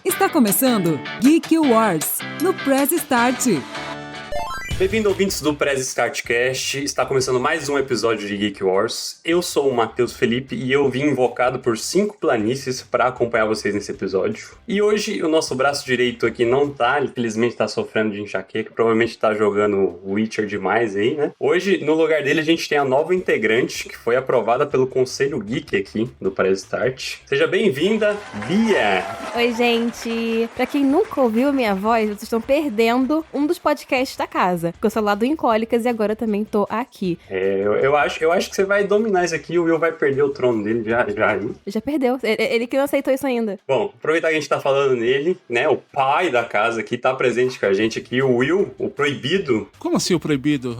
Está começando Geek Wars no Press Start. Bem-vindo, ouvintes do Press Start Cast. Está começando mais um episódio de Geek Wars. Eu sou o Matheus Felipe e eu vim invocado por 5 planícies para acompanhar vocês nesse episódio. E hoje o nosso braço direito aqui não tá, infelizmente tá sofrendo de enxaqueca, provavelmente tá jogando Witcher demais aí, né? Hoje, no lugar dele, a gente tem a nova integrante que foi aprovada pelo Conselho Geek aqui do Press Start. Seja bem-vinda, Bia! Oi, gente! Pra quem nunca ouviu a minha voz, vocês estão perdendo um dos podcasts da casa. Porque eu sou lá do Incólicas e agora também tô aqui. Eu acho que você vai dominar isso aqui e o Will vai perder o trono dele já. Já perdeu. Ele que não aceitou isso ainda. Bom, aproveitar que a gente tá falando nele, né? O pai da casa aqui tá presente com a gente aqui, o Will, o proibido. Como assim o proibido?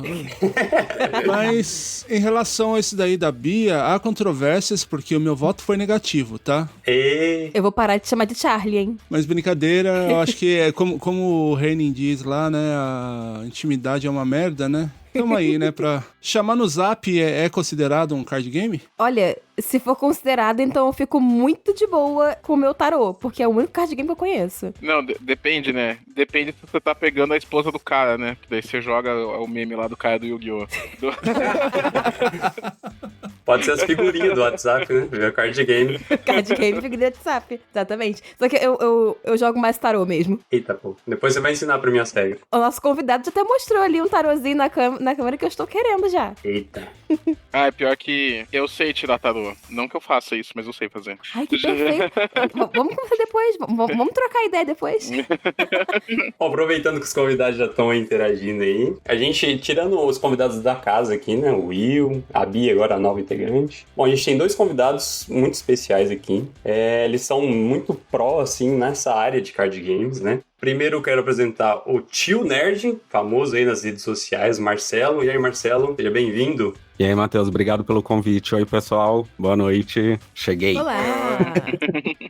Mas em relação a esse daí da Bia, há controvérsias porque o meu voto foi negativo, tá? Eu vou parar de chamar de Charlie, hein? Mas brincadeira, eu acho que é como o Renin diz lá, né? A intimidade é uma merda, né? Tamo aí, né? Pra chamar no Zap é considerado um card game? Olha, se for considerado, então eu fico muito de boa com o meu tarô, porque é o único card game que eu conheço. Não, depende, né? Depende se você tá pegando a esposa do cara, né? Daí você joga o meme lá do cara do Yu-Gi-Oh! Pode ser as figurinhas do WhatsApp, né? Ver card game. Card game, figurinha de WhatsApp. Exatamente. Só que eu jogo mais tarô mesmo. Eita, pô. Depois você vai ensinar pra mim as regras. O nosso convidado já até mostrou ali um tarôzinho na câmera que eu estou querendo já. Eita. Ah, é pior que eu sei tirar tarô. Não que eu faça isso, mas eu sei fazer. Ai, que perfeito. Vamos conversar depois. Vamos trocar ideia depois. Bom, aproveitando que os convidados já estão interagindo aí, a gente, tirando os convidados da casa aqui, né? O Will, a Bia, agora a nova integrante. Bom, a gente tem 2 convidados muito especiais aqui. Eles são muito pró, assim, nessa área de card games, né? Primeiro eu quero apresentar o tio nerd, famoso aí nas redes sociais, Marcelo. E aí, Marcelo, seja bem-vindo. E aí, Matheus, obrigado pelo convite. Oi, pessoal, boa noite, cheguei. Olá!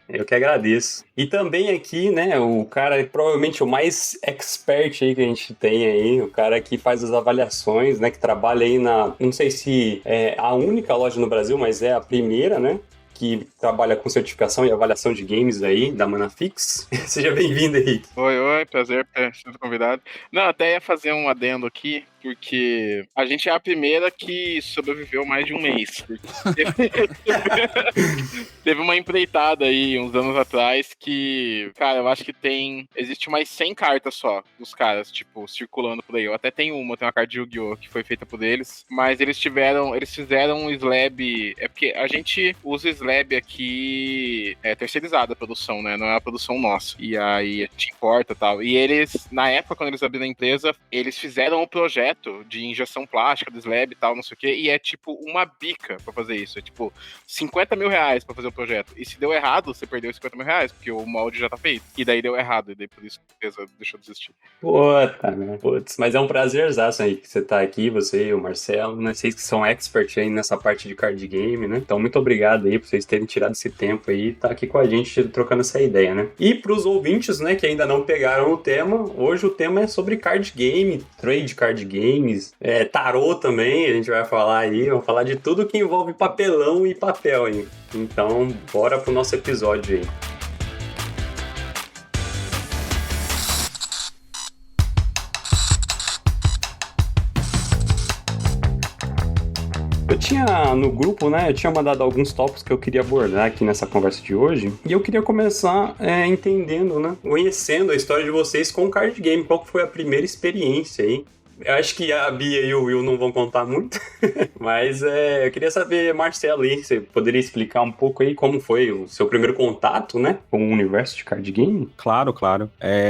Eu que agradeço. E também aqui, né, o cara provavelmente o mais expert aí que a gente tem aí, o cara que faz as avaliações, né, que trabalha aí não sei se é a única loja no Brasil, mas é a primeira, né, que trabalha com certificação e avaliação de games aí, da Manafix. Seja bem-vindo, Henrique. Oi, prazer ter sido convidado. Não, até ia fazer um adendo aqui, porque a gente é a primeira que sobreviveu mais de um mês. Teve uma empreitada aí, uns anos atrás, que, cara, eu acho que existe mais 100 cartas só dos caras, tipo, circulando por aí. Eu até tenho uma carta de Yu-Gi-Oh! Que foi feita por eles, mas eles fizeram um slab, é porque a gente usa slab aqui terceirizada a produção, né? Não é a produção nossa. E aí a gente importa e tal. E eles, na época, quando eles abriram a empresa, eles fizeram o projeto de injeção plástica do slab e tal, não sei o que, e é tipo uma bica pra fazer isso. É tipo 50 mil reais pra fazer o projeto. E se deu errado, você perdeu 50 mil reais, porque o molde já tá feito. E daí deu errado, e daí por isso que a empresa deixou de existir. Puta, né? Putz, mas é um prazerzaço aí que você tá aqui, você e o Marcelo, né? Vocês que são expert aí nessa parte de card game, né? Então, muito obrigado aí por vocês terem tirado esse tempo aí e tá aqui com a gente trocando essa ideia, né? E pros ouvintes, né, que ainda não pegaram o tema, hoje o tema é sobre card game, trade card games, tarô também, a gente vai falar aí, vamos falar de tudo que envolve papelão e papel aí. Então, bora pro nosso episódio aí. Eu tinha no grupo, né, eu tinha mandado alguns tópicos que eu queria abordar aqui nessa conversa de hoje, e eu queria começar entendendo, né, conhecendo a história de vocês com o card game, qual foi a primeira experiência aí. Eu acho que a Bia e o Will não vão contar muito, mas eu queria saber, Marcelo, aí, você poderia explicar um pouco aí como foi o seu primeiro contato, né, com o universo de card game? Claro.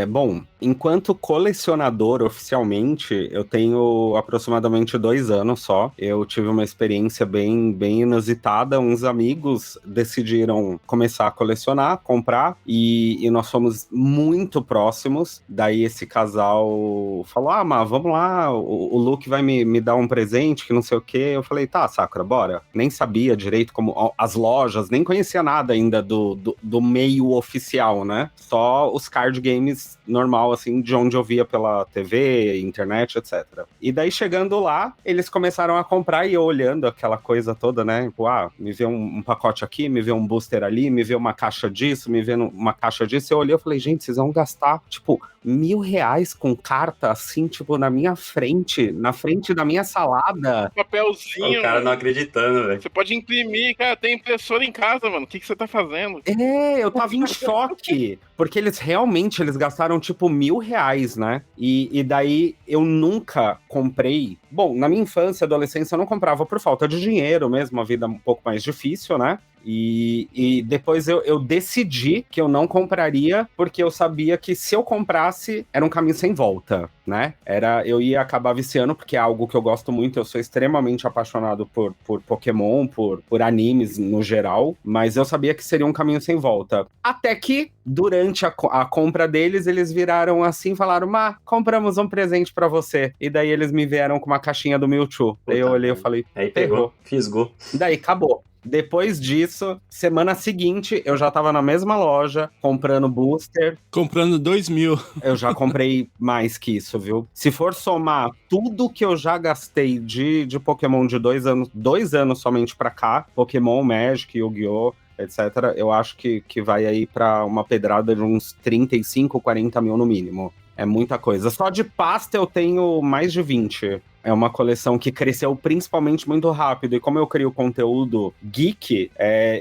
Bom, enquanto colecionador oficialmente, eu tenho aproximadamente 2 anos só. Eu tive uma experiência bem inusitada. Uns amigos decidiram começar a colecionar, comprar, e nós fomos muito próximos. Daí esse casal falou, mas vamos lá, o Luke vai me dar um presente, que não sei o quê. Eu falei, tá, Sakura, bora. Nem sabia direito como as lojas, nem conhecia nada ainda do meio oficial, né? Só os card games normal normal, assim, de onde eu via pela TV, internet, etc. E daí, chegando lá, eles começaram a comprar e eu olhando aquela coisa toda, né? Tipo, me vê um pacote aqui, me vê um booster ali, me vê uma caixa disso, me vê uma caixa disso. Eu olhei e falei, gente, vocês vão gastar, tipo, R$1.000 com carta, assim, tipo, na minha frente, na frente da minha salada. Papelzinho. O cara não acreditando, velho. Você pode imprimir, cara, tem impressora em casa, mano. O que você tá fazendo? Eu tava em choque, porque eles gastaram, tipo, R$1.000, né? E daí, eu nunca comprei. Bom, na minha infância e adolescência, eu não comprava por falta de dinheiro mesmo, a vida um pouco mais difícil, né? E depois eu decidi que eu não compraria, porque eu sabia que se eu comprasse, era um caminho sem volta, né? Eu ia acabar viciando, porque é algo que eu gosto muito, eu sou extremamente apaixonado por Pokémon, por animes no geral, mas eu sabia que seria um caminho sem volta. Até que, durante a compra deles, eles viraram assim e falaram, compramos um presente pra você. E daí eles me vieram com uma caixinha do Mewtwo. Daí eu olhei e falei, aí pegou, fisgou. Daí acabou. Depois disso, semana seguinte, eu já tava na mesma loja, comprando booster. Comprando 2.000. Eu já comprei mais que isso, viu? Se for somar tudo que eu já gastei de Pokémon de 2 anos somente pra cá, Pokémon, Magic, Yu-Gi-Oh!, etc., eu acho que vai aí pra uma pedrada de uns 35, 40 mil no mínimo. É muita coisa. Só de pasta eu tenho mais de 20. É uma coleção que cresceu principalmente muito rápido. E como eu crio conteúdo geek,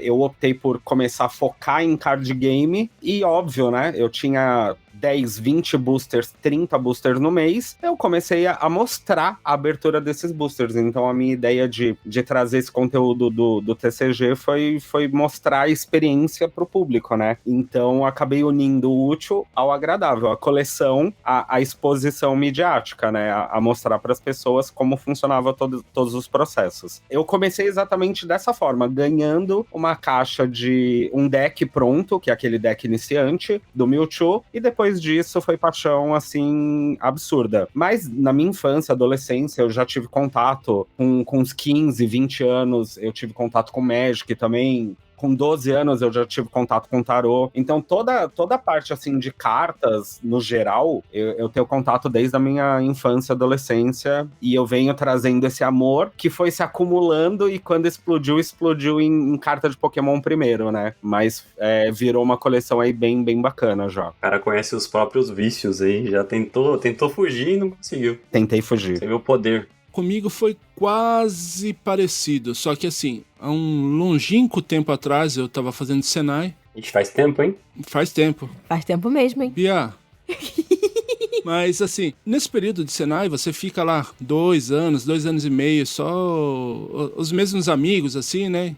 eu optei por começar a focar em card game. E óbvio, né? Eu tinha 10, 20 boosters, 30 boosters no mês. Eu comecei a mostrar a abertura desses boosters. Então a minha ideia de trazer esse conteúdo do TCG foi mostrar a experiência pro público, né? Então acabei unindo o útil ao agradável. A coleção, a exposição midiática, né? A mostrar para as pessoas como funcionava todos os processos. Eu comecei exatamente dessa forma, ganhando uma caixa de um deck pronto, que é aquele deck iniciante, do Mewtwo, e depois disso foi paixão, assim, absurda. Mas na minha infância, adolescência, eu já tive contato com uns 15, 20 anos, eu tive contato com Magic também. Com 12 anos eu já tive contato com tarô. Então toda a parte assim de cartas, no geral, eu tenho contato desde a minha infância e adolescência. E eu venho trazendo esse amor que foi se acumulando e quando explodiu em carta de Pokémon primeiro, né? Mas virou uma coleção aí bem, bem bacana já. O cara conhece os próprios vícios aí, já tentou fugir e não conseguiu. Tentei fugir. Você viu o poder. Comigo foi quase parecido, só que assim, há um longínquo tempo atrás eu tava fazendo Senai. Ixi, faz tempo, hein? Faz tempo. Faz tempo mesmo, hein? Bia. Mas assim, nesse período de Senai, você fica lá 2 anos e meio, só os mesmos amigos, assim, né?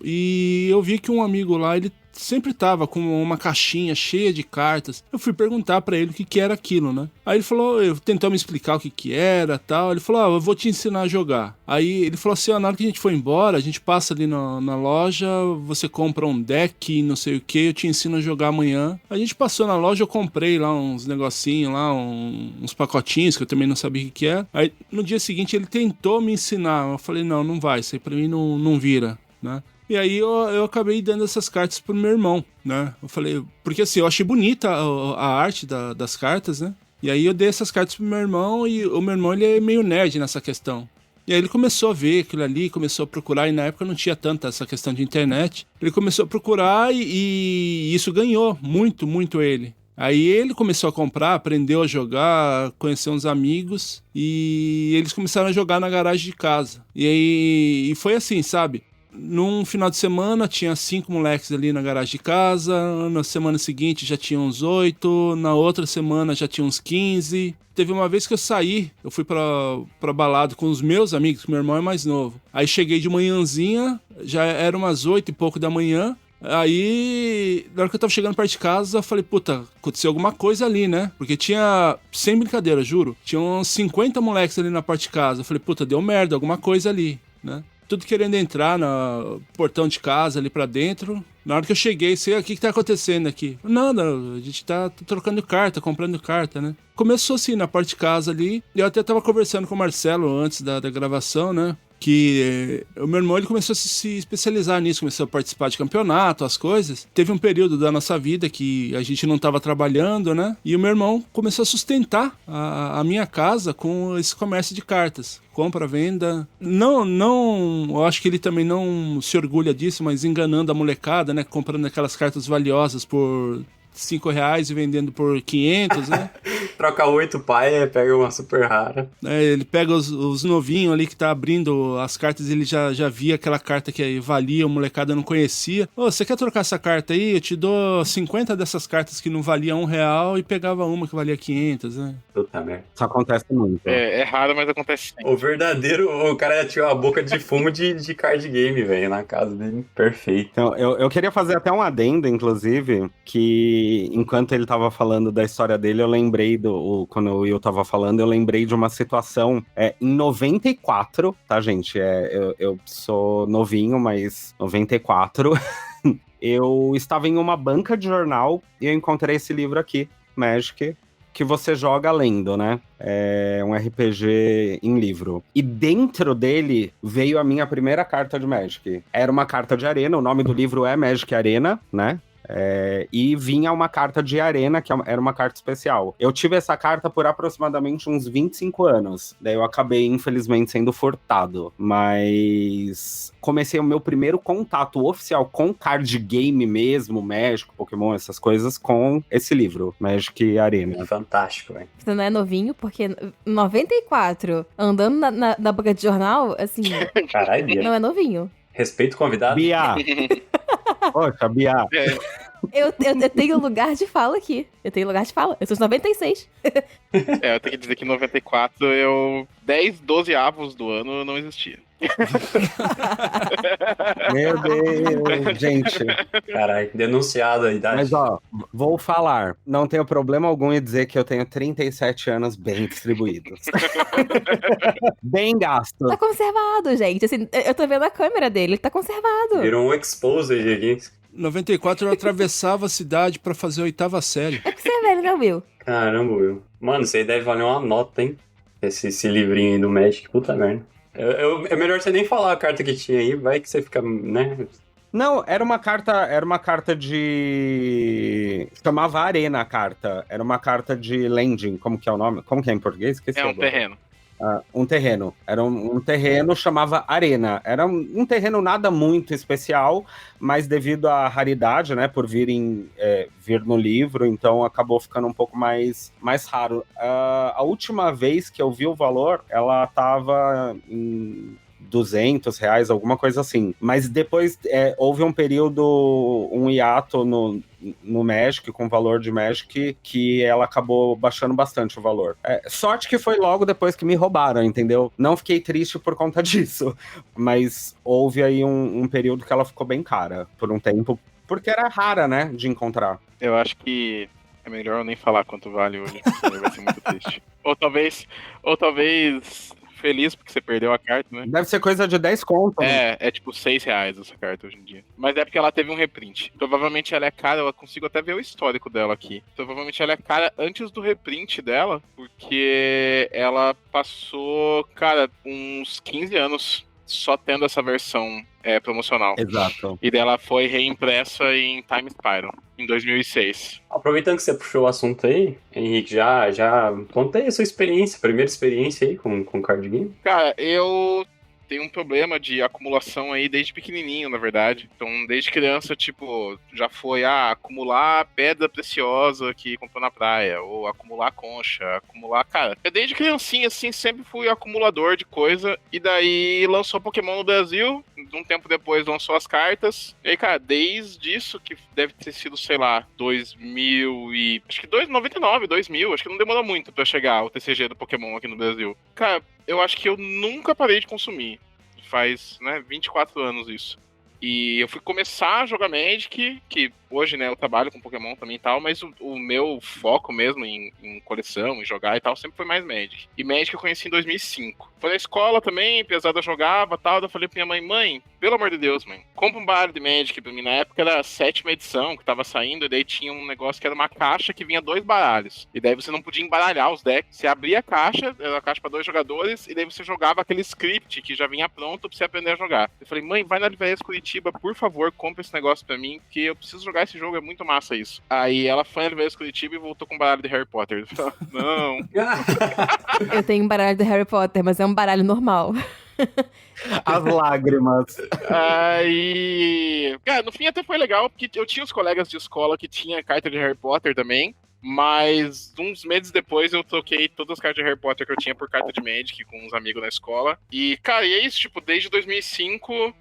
E eu vi que um amigo lá, ele sempre tava com uma caixinha cheia de cartas. Eu fui perguntar pra ele o que era aquilo, né? Aí ele falou, tentou me explicar o que era, tal. Ele falou, eu vou te ensinar a jogar. Aí ele falou assim, na hora que a gente for embora, a gente passa ali na loja, você compra um deck, não sei o que, eu te ensino a jogar amanhã. A gente passou na loja, eu comprei lá uns negocinhos lá, uns pacotinhos que eu também não sabia o que era. Aí no dia seguinte ele tentou me ensinar. Eu falei, não vai, isso aí pra mim não vira, né? E aí eu acabei dando essas cartas pro meu irmão, né? Eu falei, porque assim, eu achei bonita a arte das cartas, né? E aí eu dei essas cartas pro meu irmão e o meu irmão, ele é meio nerd nessa questão. E aí ele começou a ver aquilo ali, começou a procurar, e na época não tinha tanta essa questão de internet. Ele começou a procurar e isso ganhou muito, muito ele. Aí ele começou a comprar, aprendeu a jogar, conheceu uns amigos e eles começaram a jogar na garagem de casa. E foi assim, sabe? Num final de semana tinha 5 moleques ali na garagem de casa, na semana seguinte já tinha uns 8, na outra semana já tinha uns 15. Teve uma vez que eu fui pra balada com os meus amigos, que meu irmão é mais novo. Aí cheguei de manhãzinha, já era umas 8 e pouco da manhã. Aí, na hora que eu tava chegando perto de casa, eu falei, puta, aconteceu alguma coisa ali, né? Porque tinha, sem brincadeira, juro, tinha uns 50 moleques ali na parte de casa. Eu falei, puta, deu merda, alguma coisa ali, né? Tudo querendo entrar no portão de casa ali pra dentro. Na hora que eu cheguei, sei, o que tá acontecendo aqui? Nada, a gente tá trocando carta, comprando carta, né? Começou assim, na parte de casa ali. E eu até tava conversando com o Marcelo antes da gravação, né? que o meu irmão ele começou a se especializar nisso, começou a participar de campeonato, as coisas. Teve um período da nossa vida que a gente não estava trabalhando, né? E o meu irmão começou a sustentar a minha casa com esse comércio de cartas. Compra, venda. Eu acho que ele também não se orgulha disso, mas enganando a molecada, né? Comprando aquelas cartas valiosas por R$5 e vendendo por 500, né? Troca 8 pai, pega uma super rara. Ele pega os novinhos ali que tá abrindo as cartas, ele já via aquela carta que valia, o molecada não conhecia. Ô, você quer trocar essa carta aí? Eu te dou 50 dessas cartas que não valia R$1 e pegava uma que valia 500, né? Puta merda. Isso acontece muito. É raro, mas acontece sim. O cara tinha uma boca de fumo de card game, velho, na casa dele. Perfeito. Então, eu queria fazer até um adendo, inclusive, que enquanto ele tava falando da história dele, eu lembrei quando o Will tava falando, eu lembrei de uma situação em 94, tá, gente? Eu sou novinho, mas 94. Eu estava em uma banca de jornal e eu encontrei esse livro aqui, Magic, que você joga lendo, né? É um RPG em livro. E dentro dele veio a minha primeira carta de Magic. Era uma carta de Arena, o nome do livro é Magic Arena, né? E vinha uma carta de Arena, que era uma carta especial. Eu tive essa carta por aproximadamente uns 25 anos. Daí eu acabei, infelizmente, sendo furtado. Mas comecei o meu primeiro contato oficial com card game mesmo, Magic, Pokémon, essas coisas, com esse livro, Magic Arena. É fantástico, velho. Você não é novinho, porque 94, andando na banca de jornal, assim, Caralho, Bia. não é novinho. Respeito o convidado. Bia! Poxa, Bia! Eu tenho lugar de fala aqui. Eu tenho lugar de fala. Eu sou de 96. Eu tenho que dizer que em 94, 10, 12 avos do ano eu não existia. Meu Deus, gente. Caralho, denunciado a idade. Mas, ó, vou falar. Não tenho problema algum em dizer que eu tenho 37 anos bem distribuídos. Bem gastos. Tá conservado, gente. Assim, eu tô vendo a câmera dele. Ele tá conservado. Virou um exposed aqui. 94 eu atravessava a cidade pra fazer a 8ª série. É porque você é velho, né, Will? Caramba, Will. Mano, isso aí deve valer uma nota, hein? Esse livrinho aí do Magic, puta merda. É melhor você nem falar a carta que tinha aí, vai que você fica, né? Não, era uma carta de... Chamava Arena a carta. Era uma carta de landing, como que é o nome? Como que é em português? Esqueci É um agora. terreno. Um terreno. Era um terreno, chamava Arena. Era um terreno nada muito especial, mas devido à raridade, né, por vir no livro, então acabou ficando um pouco mais raro. A última vez que eu vi o valor, ela tava em R$200, alguma coisa assim. Mas depois houve um período, um hiato no Magic, com o valor de Magic, que ela acabou baixando bastante o valor. Sorte que foi logo depois que me roubaram, entendeu? Não fiquei triste por conta disso, mas houve aí um período que ela ficou bem cara, por um tempo, porque era rara, né, de encontrar. Eu acho que é melhor eu nem falar quanto vale hoje, porque vai ser muito triste. Ou talvez feliz porque você perdeu a carta, né? Deve ser coisa de 10 conto. Né? É tipo R$6 essa carta hoje em dia. Mas é porque ela teve um reprint. Provavelmente ela é cara, eu consigo até ver o histórico dela aqui. Provavelmente ela é cara antes do reprint dela, porque ela passou, cara, uns 15 anos só tendo essa versão promocional. Exato. E dela foi reimpressa em Time Spiral, em 2006. Aproveitando que você puxou o assunto aí, Henrique, já conta aí a sua experiência, primeira experiência aí com card game. Cara, eu tenho um problema de acumulação aí desde pequenininho, na verdade. Então, desde criança, tipo, já foi acumular pedra preciosa que comprou na praia, ou acumular concha, acumular... Cara, eu desde criancinha, assim, sempre fui acumulador de coisa, e daí lançou Pokémon no Brasil, um tempo depois lançou as cartas, e aí, cara, desde isso, que deve ter sido, sei lá, 2000 e... Acho que 99, 2000, acho que não demorou muito pra chegar o TCG do Pokémon aqui no Brasil. Cara, eu acho que eu nunca parei de consumir. Faz, 24 anos isso. E eu fui começar a jogar Magic, que hoje, eu trabalho com Pokémon também e tal, mas o meu foco mesmo em coleção, em jogar e tal, sempre foi mais Magic. E Magic eu conheci em 2005. Foi na escola também, pesada jogava e tal, eu falei pra minha mãe, pelo amor de Deus, mãe, compra um baralho de Magic pra mim. Na época era a 7ª edição que tava saindo, e daí tinha um negócio que era uma caixa que vinha 2 baralhos. E daí você não podia embaralhar os decks. Você abria a caixa, era uma caixa pra 2 jogadores, e daí você jogava aquele script que já vinha pronto pra você aprender a jogar. Eu falei, mãe, vai na Livraria Curitiba, por favor, compra esse negócio pra mim, que eu preciso jogar esse jogo, é muito massa isso. Aí ela foi na Livraria Curitiba e voltou com um baralho de Harry Potter. Eu falei, não. Eu tenho um baralho de Harry Potter, mas é um baralho normal. As lágrimas. Aí... Cara, no fim até foi legal, porque eu tinha os colegas de escola que tinha carta de Harry Potter também, mas uns meses depois eu troquei todas as cartas de Harry Potter que eu tinha por carta de Magic com uns amigos na escola. E, cara, e é isso, tipo, desde 2005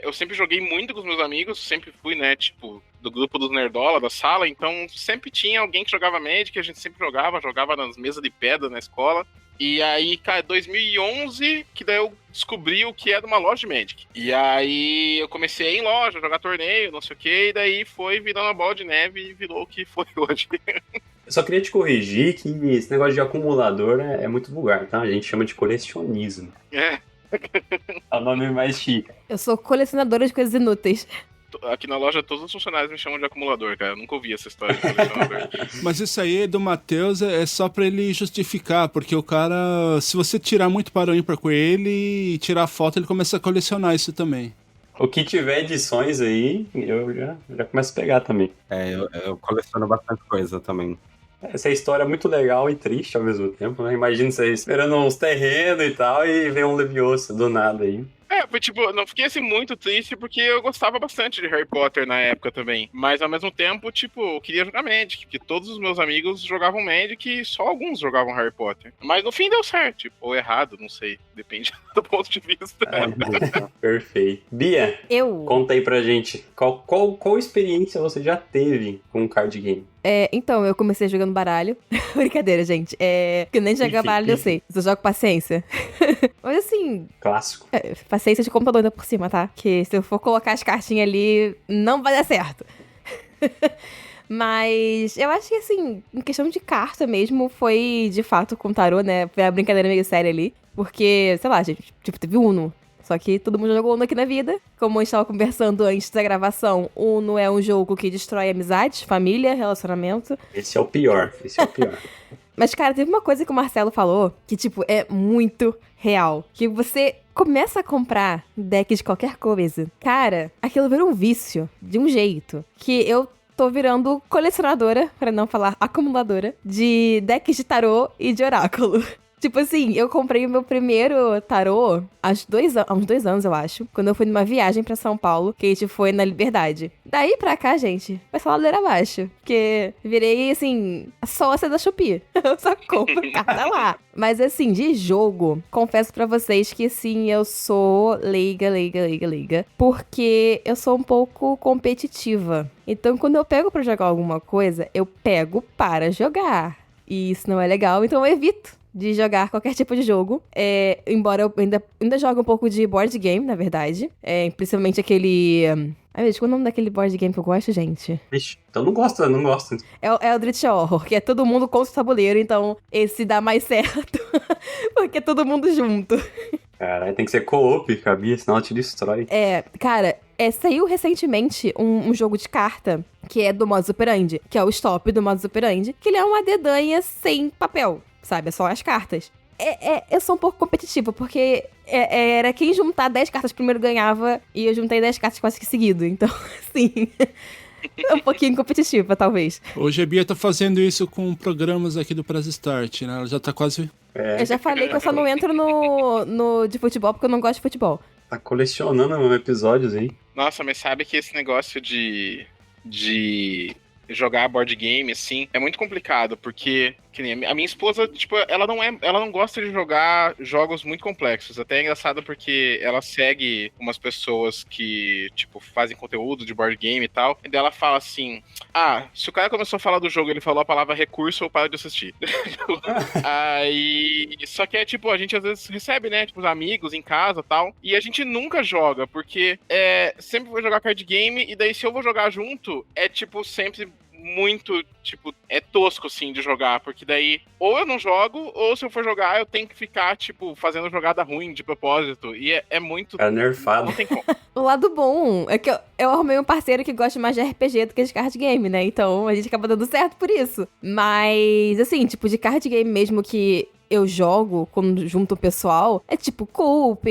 eu sempre joguei muito com os meus amigos, sempre fui, né, tipo, do grupo dos Nerdola, da sala, então sempre tinha alguém que jogava Magic, a gente sempre jogava nas mesas de pedra na escola. E aí, cara, 2011, que daí eu descobri o que era uma loja de Magic. E aí eu comecei a ir em loja, jogar torneio, não sei o que, e daí foi virando uma bola de neve e virou o que foi hoje. Eu só queria te corrigir que esse negócio de acumulador é muito vulgar, tá? A gente chama de colecionismo. É. É o nome mais chique. Eu sou colecionadora de coisas inúteis. Aqui na loja todos os funcionários me chamam de acumulador, cara. Eu nunca ouvi essa história de colecionador. Mas isso aí do Matheus é só pra ele justificar, porque o cara, se você tirar muito para o ímpar com ele e tirar foto, ele começa a colecionar isso também. O que tiver edições aí, eu já começo a pegar também. Eu coleciono bastante coisa também. Essa história é muito legal e triste ao mesmo tempo, né? Imagina você esperando uns terrenos e tal, e vem um Leviosa do nada aí. Foi tipo, não fiquei assim muito triste porque eu gostava bastante de Harry Potter na época também. Mas ao mesmo tempo, tipo, eu queria jogar Magic, porque todos os meus amigos jogavam Magic e só alguns jogavam Harry Potter. Mas no fim deu certo, tipo, ou errado, não sei. Depende do ponto de vista. Perfeito. Bia, conta aí pra gente, qual experiência você já teve com um card game? Então, eu comecei jogando baralho. Brincadeira, gente. Porque nem jogar baralho eu sei. Eu jogo paciência. Mas assim... Clássico. Paciência de computador ainda por cima, tá? Que se eu for colocar as cartinhas ali, não vai dar certo. Mas eu acho que, assim, em questão de carta mesmo, foi de fato com tarô, né? Foi a brincadeira meio séria ali. Porque, sei lá, gente, tipo, teve Uno. Só que todo mundo jogou Uno aqui na vida. Como a gente estava conversando antes da gravação, Uno é um jogo que destrói amizades, família, relacionamento. Esse é o pior. Mas, cara, teve uma coisa que o Marcelo falou que, tipo, é muito real. Que você começa a comprar deck de qualquer coisa. Cara, aquilo vira um vício, de um jeito, que eu tô virando colecionadora, pra não falar acumuladora, de decks de tarô e de oráculo. Tipo assim, eu comprei o meu primeiro tarô há uns 2 anos, eu acho. Quando eu fui numa viagem pra São Paulo, que a gente foi na Liberdade. Daí pra cá, gente, vai só ladeira abaixo. Porque virei, assim, a sócia da Shopee. Eu só compro carta lá. Mas assim, de jogo, confesso pra vocês que sim, eu sou leiga. Porque eu sou um pouco competitiva. Então, quando eu pego pra jogar alguma coisa, eu pego para jogar. E isso não é legal, então eu evito de jogar qualquer tipo de jogo. Embora eu ainda jogue um pouco de board game, na verdade. Principalmente aquele... Ai, meu Deus, qual é o nome daquele board game que eu gosto, gente? Vixe, então não gosto. É o Eldritch Horror, que é todo mundo contra o tabuleiro, então esse dá mais certo. Porque é todo mundo junto. Caralho, tem que ser co-op, cabia, senão ela te destrói. Cara, saiu recentemente um jogo de carta, que é do modus operandi, que é o stop do modus operandi, que ele é uma dedanha sem papel, sabe? É só as cartas. Eu sou um pouco competitiva, porque era quem juntar 10 cartas primeiro ganhava, e eu juntei 10 cartas quase que seguido, então, assim... É um pouquinho competitiva, talvez. Hoje a Bia tá fazendo isso com programas aqui do Press Start, né? Ela já tá quase... Eu já falei que eu só não entro no de futebol porque eu não gosto de futebol. Tá colecionando episódios aí. Nossa, mas sabe que esse negócio de jogar board game, assim, é muito complicado, porque que nem a minha esposa, tipo, ela não gosta de jogar jogos muito complexos. Até é engraçado porque ela segue umas pessoas que, tipo, fazem conteúdo de board game e tal, e daí ela fala assim, se o cara começou a falar do jogo, ele falou a palavra recurso, eu paro de assistir. Aí, só que tipo, a gente às vezes recebe, né, tipo, os amigos em casa e tal, e a gente nunca joga, porque sempre vou jogar card game, e daí se eu vou jogar junto, tipo, sempre muito, tipo, é tosco, assim, de jogar, porque daí, ou eu não jogo, ou se eu for jogar, eu tenho que ficar, tipo, fazendo jogada ruim de propósito, e é muito... É nerfado. Não tem como. O lado bom é que eu arrumei um parceiro que gosta mais de RPG do que de card game, né? Então a gente acaba dando certo por isso. Mas, assim, tipo, de card game mesmo que eu jogo quando junto o pessoal, é tipo Coop,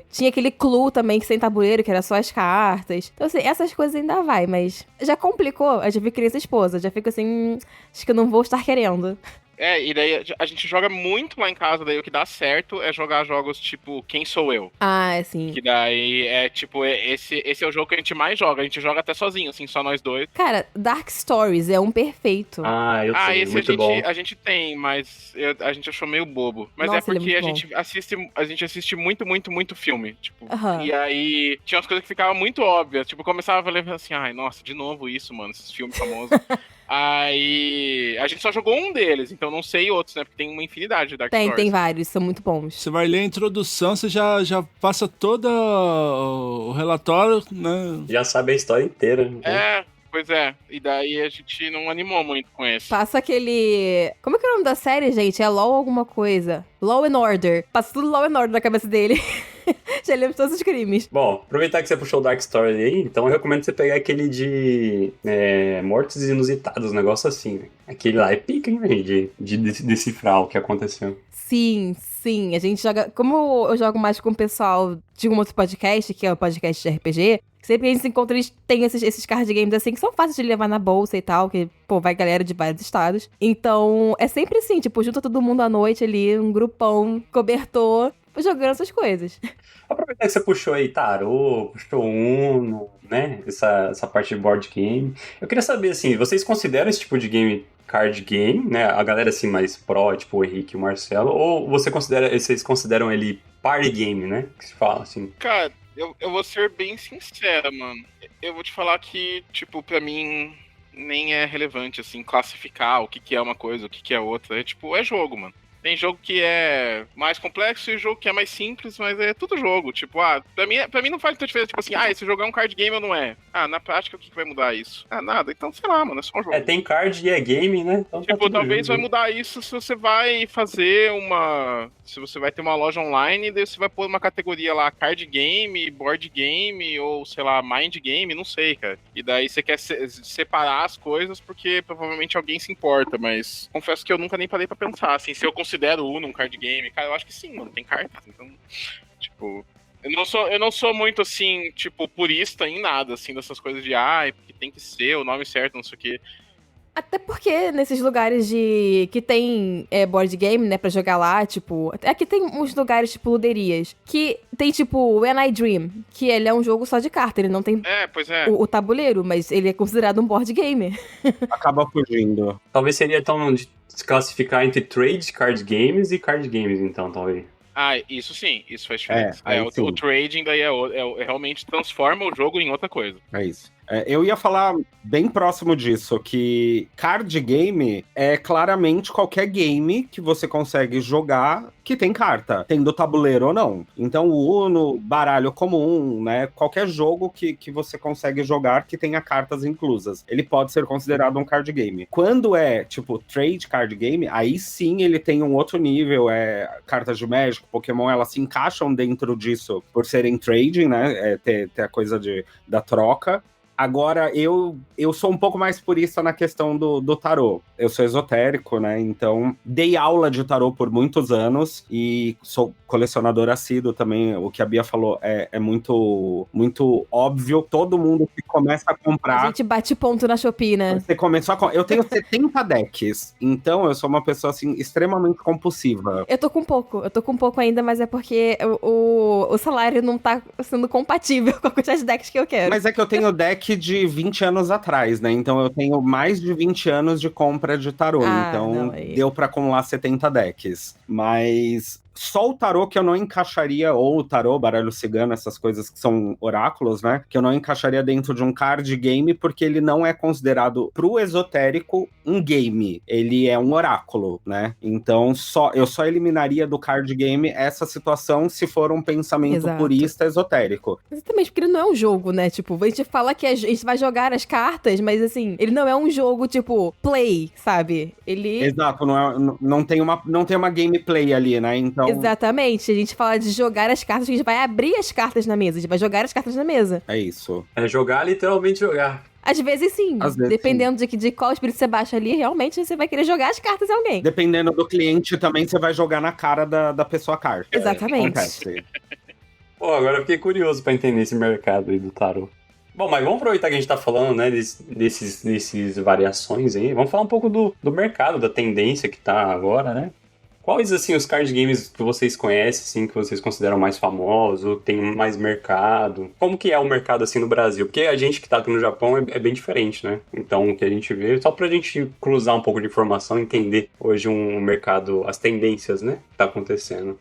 tinha aquele Clue também que sem tabuleiro, que era só as cartas. Então, assim, essas coisas ainda vai, mas já complicou, eu já vi criança e esposa, já fico assim, acho que eu não vou estar querendo. E daí a gente joga muito lá em casa, daí o que dá certo é jogar jogos tipo Quem Sou Eu? Ah, é assim. Que daí é tipo, esse é o jogo que a gente mais joga, a gente joga até sozinho, assim, só nós dois. Cara, Dark Stories é um perfeito. Eu sei, Esse muito bom. a gente tem, mas a gente achou meio bobo. Mas Nossa, é porque ele é a muito gente assiste muito filme, tipo. Aham. E aí tinha umas coisas que ficavam muito óbvias, tipo, começava a ler assim, ai, nossa, de novo isso, mano, esses filmes famosos. Aí a gente só jogou um deles, então não sei outros, né? Porque tem uma infinidade de Dark Stories. Tem vários, são muito bons. Você vai ler a introdução, você já passa todo o relatório, né? Já sabe a história inteira. Né? Pois é. E daí a gente não animou muito com esse. Passa aquele... Como é que é o nome da série, gente? É Law alguma coisa. Law and Order. Passa tudo Law and Order na cabeça dele. Já lembro todos os crimes. Bom, aproveitar que você puxou o Dark Story aí, então eu recomendo você pegar aquele de mortes inusitadas, um negócio assim, né? Aquele lá é pica, hein, velho, de decifrar o que aconteceu. Sim. A gente joga... Como eu jogo mais com o pessoal de um outro podcast, que é o podcast de RPG, sempre que a gente se encontra, eles têm esses card games assim, que são fáceis de levar na bolsa e tal, que, pô, vai galera de vários estados. Então, é sempre assim, tipo, junta todo mundo à noite ali, um grupão, cobertor, jogando essas coisas. Aproveitar que você puxou aí tarô, puxou Uno, né? Essa parte de board game. Eu queria saber, assim, vocês consideram esse tipo de game card game, né? A galera assim mais pro, tipo o Henrique e o Marcelo, ou vocês consideram ele party game, né? Que se fala assim. Cara, eu vou ser bem sincera, mano. Eu vou te falar que, tipo, pra mim nem é relevante, assim, classificar o que é uma coisa, o que é outra. É tipo, é jogo, mano. Tem jogo que é mais complexo e jogo que é mais simples, mas é tudo jogo. Tipo, pra mim não faz tanta diferença. Tipo assim, esse jogo é um card game ou não é? Na prática, o que vai mudar isso? Nada. Então, sei lá, mano, é só um jogo. Tem card e é game, né? Então, tipo, talvez vai mudar isso se você vai fazer se você vai ter uma loja online, daí você vai pôr uma categoria lá, card game, board game, ou, sei lá, mind game, não sei, cara. E daí você quer separar as coisas porque provavelmente alguém se importa, mas confesso que eu nunca nem parei pra pensar, assim, se eu considero o Uno um card game. Cara, eu acho que sim, mano, tem cartas, então, tipo... Eu não sou muito, assim, tipo, purista em nada, assim, dessas coisas de, porque tem que ser o nome certo, não sei o quê. Até porque nesses lugares que tem board game, né, pra jogar lá, tipo... Aqui tem uns lugares, tipo, luderias, que tem, tipo, When I Dream, que ele é um jogo só de carta, ele não tem Pois é. o tabuleiro, mas ele é considerado um board game. Acaba fugindo. Talvez seria, então, de se classificar entre trade card games e card games, então, talvez. Isso sim, isso faz diferença. Sim. O trading daí realmente transforma o jogo em outra coisa. É isso. Eu ia falar bem próximo disso, que card game é claramente qualquer game que você consegue jogar que tem carta, tendo tabuleiro ou não. Então o Uno, baralho comum, né? Qualquer jogo que você consegue jogar que tenha cartas inclusas. Ele pode ser considerado um card game. Quando é, tipo, trade card game, aí sim ele tem um outro nível. Cartas de Magic, Pokémon, elas se encaixam dentro disso por serem trading, né? Ter a coisa da troca. Agora, eu sou um pouco mais purista na questão do tarô. Eu sou esotérico, né? Então, dei aula de tarô por muitos anos e sou colecionador assíduo também. O que a Bia falou é muito, muito óbvio. Todo mundo que começa a comprar... A gente bate ponto na Shopee, né? Você começou eu tenho 70 decks. Então, eu sou uma pessoa, assim, extremamente compulsiva. Eu tô com pouco ainda, mas é porque o salário não tá sendo compatível com a quantidade de decks que eu quero. Mas é que eu tenho deck de 20 anos atrás, né? Então eu tenho mais de 20 anos de compra de tarô. Então aí deu pra acumular 70 decks. Mas Só o tarô que eu não encaixaria, ou o tarô, baralho cigano, essas coisas que são oráculos, né? Que eu não encaixaria dentro de um card game, porque ele não é considerado, pro esotérico, um game. Ele é um oráculo, né? Então, eu só eliminaria do card game essa situação se for um pensamento Exato. purista esotérico. Exatamente, porque ele não é um jogo, né? Tipo, a gente fala que a gente vai jogar as cartas, mas assim, ele não é um jogo, tipo, play, sabe? Ele... Exato, não tem uma gameplay ali, né? Então, Exatamente, a gente fala de jogar as cartas, a gente vai abrir as cartas na mesa, a gente vai jogar as cartas na mesa. é isso. É jogar, literalmente jogar. Às vezes sim, Às vezes, dependendo de qual espírito você baixa ali, realmente você vai querer jogar as cartas em alguém. Dependendo do cliente, também você vai jogar na cara da pessoa a carta. Exatamente. Acontece. Pô, agora eu fiquei curioso pra entender esse mercado aí do tarô. Bom, mas vamos aproveitar que a gente tá falando, né, desses variações aí. Vamos falar um pouco do mercado, da tendência que tá agora, né? Quais, assim, os card games que vocês conhecem, assim, que vocês consideram mais famosos, tem mais mercado? Como que é o mercado, assim, no Brasil? Porque a gente que tá aqui no Japão é bem diferente, né? Então, o que a gente vê, só pra gente cruzar um pouco de informação, entender hoje um mercado, as tendências, né, que tá acontecendo.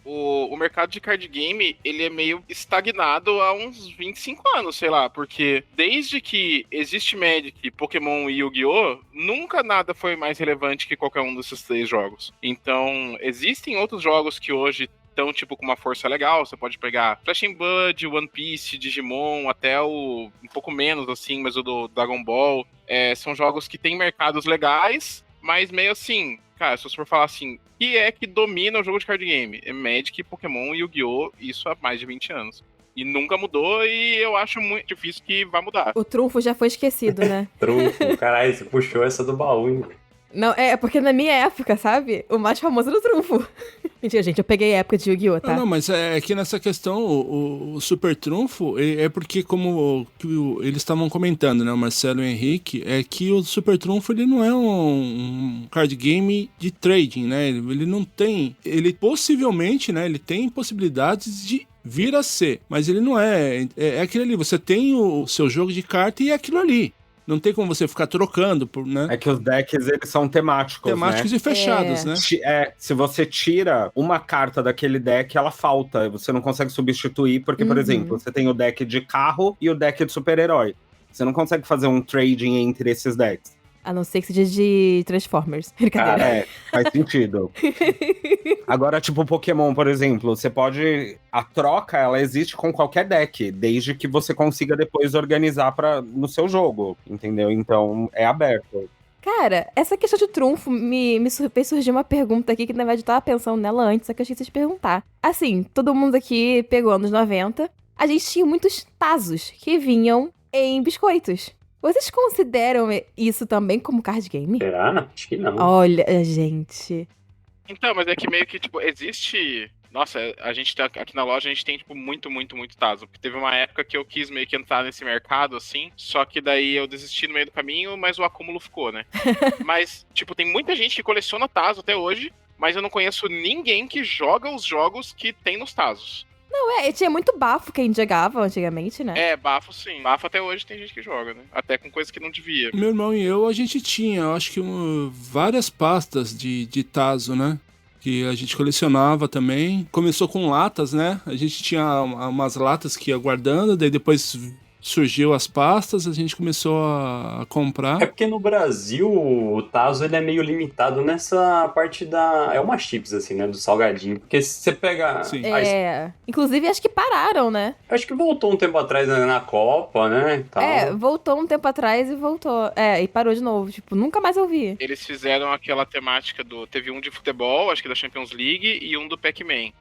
O mercado de card game, ele é meio estagnado há uns 25 anos, sei lá, porque desde que existe Magic, Pokémon e Yu-Gi-Oh!, nunca nada foi mais relevante que qualquer um desses 3 jogos. Então, existem outros jogos que hoje estão, tipo, com uma força legal. Você pode pegar Flash and Blood, One Piece, Digimon, até um pouco menos, assim, mas o do Dragon Ball. São jogos que têm mercados legais, mas meio assim... Cara, se você for falar assim, o que é que domina o jogo de card game? É Magic, Pokémon e Yu-Gi-Oh! Isso há mais de 20 anos. E nunca mudou, e eu acho muito difícil que vá mudar. O trunfo já foi esquecido, né? Trunfo, caralho, você puxou essa do baú, hein? Não, é porque na minha época, sabe? O mais famoso era o trunfo. Mentira, gente, eu peguei a época de Yu-Gi-Oh!, tá? Não, mas é que nessa questão, o Super Trunfo é porque, como eles estavam comentando, né, o Marcelo e o Henrique, é que o Super Trunfo, ele não é um card game de trading, né? Ele não tem... Ele possivelmente, né, ele tem possibilidades de vir a ser, mas ele não é... É aquilo ali, você tem o seu jogo de carta e é aquilo ali. Não tem como você ficar trocando, né? É que os decks, eles são temáticos, Temáticos né? e fechados, né? Se você tira uma carta daquele deck, ela falta. Você não consegue substituir, porque, por exemplo, você tem o deck de carro e o deck de super-herói. Você não consegue fazer um trading entre esses decks. A não ser que seja de Transformers. Brincadeira. Faz sentido. Agora, tipo, Pokémon, por exemplo, você pode... A troca, ela existe com qualquer deck, desde que você consiga depois organizar no seu jogo, entendeu? Então, é aberto. Cara, essa questão de trunfo me fez surgir uma pergunta aqui, que na verdade eu tava pensando nela antes, só que eu esqueci de perguntar. Assim, todo mundo aqui pegou anos 90, a gente tinha muitos tazos que vinham em biscoitos. Vocês consideram isso também como card game? Será? Acho que não. Olha, gente. Então, mas é que meio que, tipo, existe... Nossa, a gente tá aqui na loja, a gente tem, tipo, muito tazo. Porque teve uma época que eu quis meio que entrar nesse mercado, assim, só que daí eu desisti no meio do caminho, mas o acúmulo ficou, né? Mas, tipo, tem muita gente que coleciona tazo até hoje, mas eu não conheço ninguém que joga os jogos que tem nos tazos. Não, tinha muito bafo que a gente jogava antigamente, né? Bafo sim. Bafo até hoje tem gente que joga, né? Até com coisa que não devia. Meu irmão e eu, a gente tinha, eu acho que várias pastas de tazo, né? Que a gente colecionava também. Começou com latas, né? A gente tinha umas latas que ia guardando, daí depois surgiu as pastas, a gente começou a comprar. É porque no Brasil o tazo ele é meio limitado nessa parte da... É uma chips, assim, né? Do salgadinho. Porque se você pega... Sim. Inclusive acho que pararam, né? Acho que voltou um tempo atrás na Copa, né? Tal. Voltou um tempo atrás e voltou. E parou de novo. Tipo, nunca mais ouvi. Eles fizeram aquela temática Teve um de futebol, acho que da Champions League, e um do Pac-Man.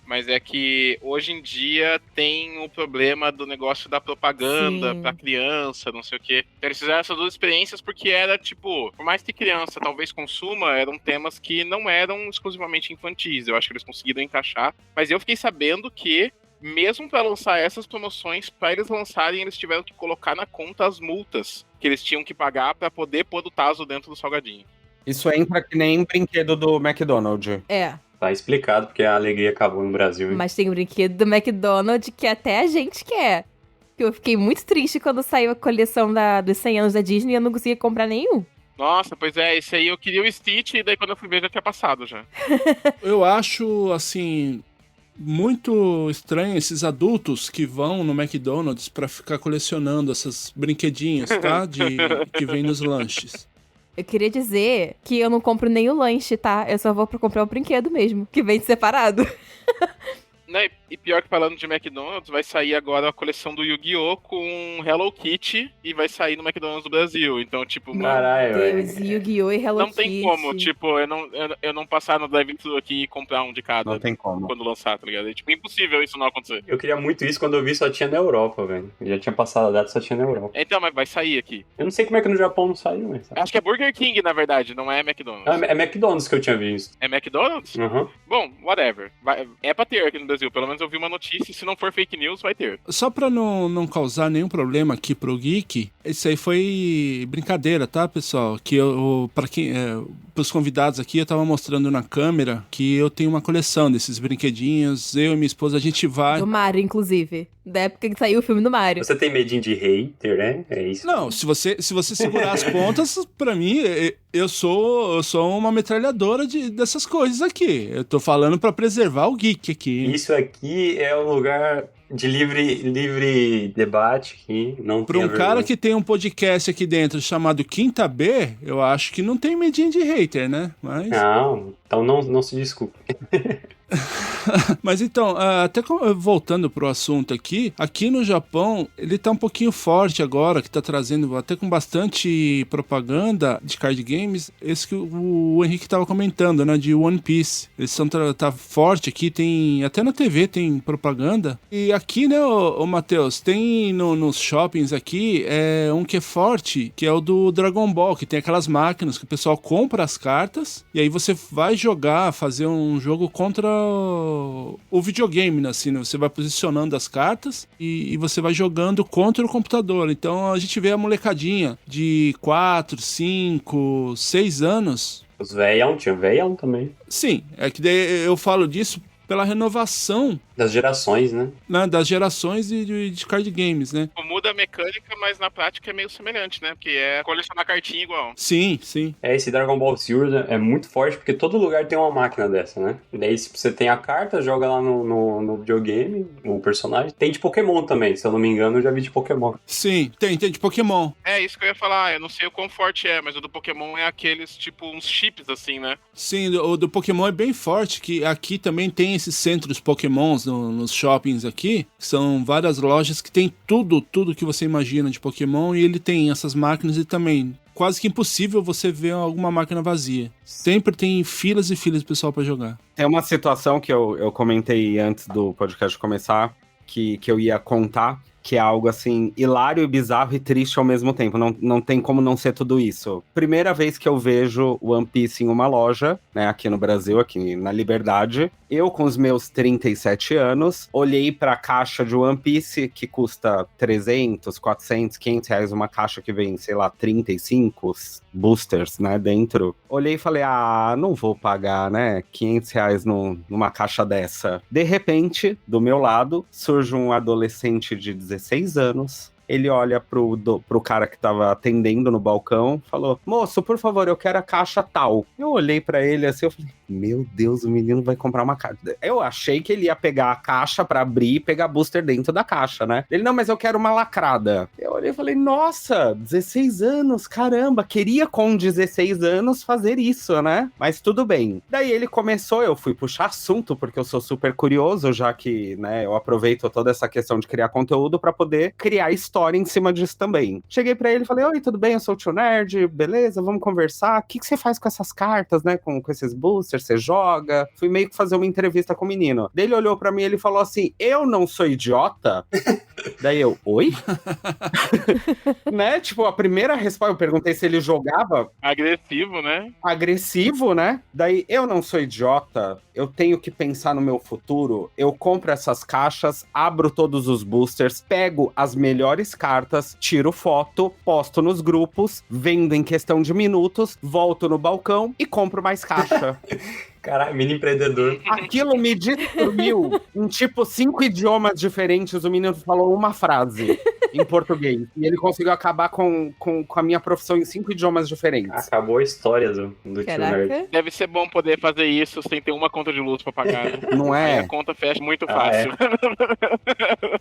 Mas é que hoje em dia tem o problema do negócio da propaganda pra criança, não sei o quê. Então eles fizeram essas duas experiências porque era, tipo, por mais que criança talvez consuma, eram temas que não eram exclusivamente infantis. Eu acho que eles conseguiram encaixar. Mas eu fiquei sabendo que, mesmo pra lançar essas promoções, pra eles lançarem, eles tiveram que colocar na conta as multas que eles tinham que pagar pra poder pôr o tazo dentro do salgadinho. Isso entra que nem brinquedo do McDonald's. Tá explicado porque a alegria acabou no Brasil. Hein? Mas tem um brinquedo do McDonald's que até a gente quer. Eu fiquei muito triste quando saiu a coleção dos 100 anos da Disney e eu não conseguia comprar nenhum. Nossa, pois é, esse aí eu queria o Stitch e daí quando eu fui ver já tinha passado já. Eu acho, assim, muito estranho esses adultos que vão no McDonald's pra ficar colecionando esses brinquedinhos, tá? Que vem nos lanches. Eu queria dizer que eu não compro nem o lanche, tá? Eu só vou pra comprar o brinquedo mesmo, que vem separado. Né, e pior que falando de McDonald's, vai sair agora a coleção do Yu-Gi-Oh! Com Hello Kitty e vai sair no McDonald's do Brasil. Então, tipo, mano, Caralho, Deus, velho. Yu-Gi-Oh! E Hello não Kitty. tem como, tipo, eu não passar no drive-thru aqui e comprar um de cada Não tem como. quando lançar, tá ligado? É tipo impossível isso não acontecer. Eu queria muito isso quando eu vi só tinha na Europa, velho. Já tinha passado a data, só tinha na Europa. Então, mas vai sair aqui. Eu não sei como é que no Japão não saiu, mas... Acho que é Burger King, na verdade, não é McDonald's. É McDonald's que eu tinha visto. É McDonald's? Aham. Bom, whatever. É pra ter aqui no Brasil. Pelo menos eu vi uma notícia. Se não for fake news, vai ter. Só pra não causar nenhum problema aqui pro Geek, isso aí foi brincadeira, tá, pessoal? Que pra quem, pros convidados aqui, eu tava mostrando na câmera que eu tenho uma coleção desses brinquedinhos. Eu e minha esposa, a gente vai... Do Mario, inclusive. Da época que saiu o filme do Mario. Você tem medinho de hater, né? É isso. Não, se você segurar as pontas, pra mim, eu sou uma metralhadora dessas coisas aqui. Eu tô falando pra preservar o geek aqui. Isso aqui é um lugar de livre debate aqui. Não Pra um cara que tem um podcast aqui dentro chamado Quinta B, eu acho que não tem medinho de hater, né? Mas... Não, então não se desculpe. Mas então, até voltando pro assunto aqui no Japão, ele tá um pouquinho forte agora, que tá trazendo até com bastante propaganda de card games, esse que o Henrique tava comentando, né, de One Piece. Eles são tá forte aqui, tem até na TV tem propaganda. E aqui, né, o Matheus, tem nos shoppings aqui um que é forte, que é o do Dragon Ball, que tem aquelas máquinas que o pessoal compra as cartas e aí você vai jogar, fazer um jogo contra o videogame, né, assim, né? Você vai posicionando as cartas e você vai jogando contra o computador. Então a gente vê a molecadinha de 4, 5, 6 anos. Os veião, tinha veião também. Sim, é que daí eu falo disso pela renovação Das gerações, né? das gerações de card games, né? Muda a mecânica, mas na prática é meio semelhante, né? Porque é colecionar cartinha igual. Sim, sim. Esse Dragon Ball Z é muito forte, porque todo lugar tem uma máquina dessa, né? E daí, se você tem a carta, joga lá no videogame, o personagem. Tem de Pokémon também, se eu não me engano, eu já vi de Pokémon. Sim, tem de Pokémon. É isso que eu ia falar, eu não sei o quão forte é, mas o do Pokémon é aqueles, tipo, uns chips assim, né? Sim, o do Pokémon é bem forte, que aqui também tem esses centros Pokémons nos shoppings aqui, que são várias lojas que tem tudo que você imagina de Pokémon, e ele tem essas máquinas e também quase que impossível você ver alguma máquina vazia. Sempre tem filas e filas de pessoal pra jogar. Tem uma situação que eu comentei antes do podcast começar, que eu ia contar, que é algo assim, hilário, bizarro e triste ao mesmo tempo. Não tem como não ser tudo isso. Primeira vez que eu vejo One Piece em uma loja, né, aqui no Brasil, aqui na Liberdade, eu com os meus 37 anos, olhei pra caixa de One Piece, que custa 300, 400, 500 reais, uma caixa que vem, sei lá, 35 boosters, né, dentro. Olhei e falei, não vou pagar, né, 500 reais numa caixa dessa. De repente, do meu lado, surge um adolescente de 16 anos. Ele olha pro cara que tava atendendo no balcão, falou, moço, por favor, eu quero a caixa tal. Eu olhei pra ele assim, eu falei, meu Deus, o menino vai comprar uma caixa. Eu achei que ele ia pegar a caixa pra abrir e pegar booster dentro da caixa, né? Ele, não, mas eu quero uma lacrada. Eu olhei e falei, nossa, 16 anos, caramba, queria com 16 anos fazer isso, né? Mas tudo bem. Daí ele começou, eu fui puxar assunto, porque eu sou super curioso, já que, né, eu aproveito toda essa questão de criar conteúdo pra poder criar história em cima disso também. Cheguei pra ele e falei, oi, tudo bem? Eu sou o Tio Nerd, beleza? Vamos conversar. O que você faz com essas cartas, né? Com esses boosters, você joga? Fui meio que fazer uma entrevista com o menino. Daí ele olhou pra mim e ele falou assim, eu não sou idiota? Daí eu, oi? Né? Tipo, a primeira resposta, eu perguntei se ele jogava. Agressivo, né? Agressivo, né? Daí, eu não sou idiota, eu tenho que pensar no meu futuro, eu compro essas caixas, abro todos os boosters, pego as melhores cartas, tiro foto, posto nos grupos, vendo em questão de minutos, volto no balcão e compro mais caixa. Caralho, mini empreendedor. Aquilo me destruiu em tipo 5 idiomas diferentes. O menino falou uma frase. em português. E ele conseguiu acabar com a minha profissão em 5 idiomas diferentes. Acabou a história do tio Nerd. Caraca. Deve ser bom poder fazer isso sem ter uma conta de luz pra pagar, né? Não Aí é? a conta fecha muito Ah, fácil.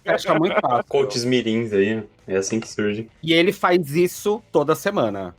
Fecha muito fácil. Coaches mirins aí, é assim que surge. E ele faz isso toda semana.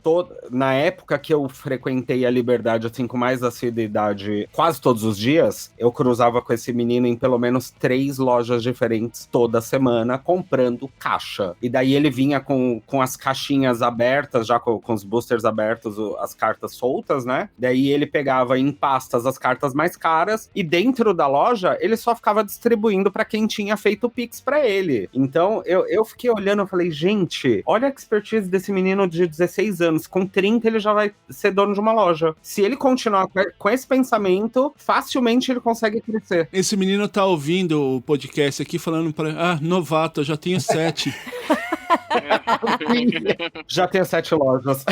Na época que eu frequentei a Liberdade, assim, com mais assiduidade, quase todos os dias, eu cruzava com esse menino em pelo menos 3 lojas diferentes toda semana, comprando caixa. E daí ele vinha com as caixinhas abertas, já com os boosters abertos, as cartas soltas, né? Daí ele pegava em pastas as cartas mais caras, e dentro da loja, ele só ficava distribuindo pra quem tinha feito o Pix pra ele. Então, eu fiquei olhando e falei, gente, olha a expertise desse menino de 16 anos. Com 30, ele já vai ser dono de uma loja. Se ele continuar com esse pensamento, facilmente ele consegue crescer. Esse menino tá ouvindo o podcast aqui falando pra... novato, eu já tenho 7. Já tem 7 lojas.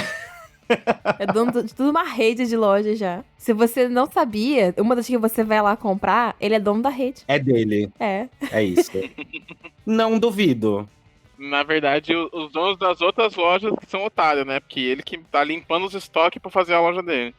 É dono de tudo uma rede de loja já. Se você não sabia, uma das que você vai lá comprar, ele é dono da rede. É dele. É. É isso. Não duvido. Na verdade, os donos das outras lojas que são otários, né? Porque ele que tá limpando os estoques pra fazer a loja dele.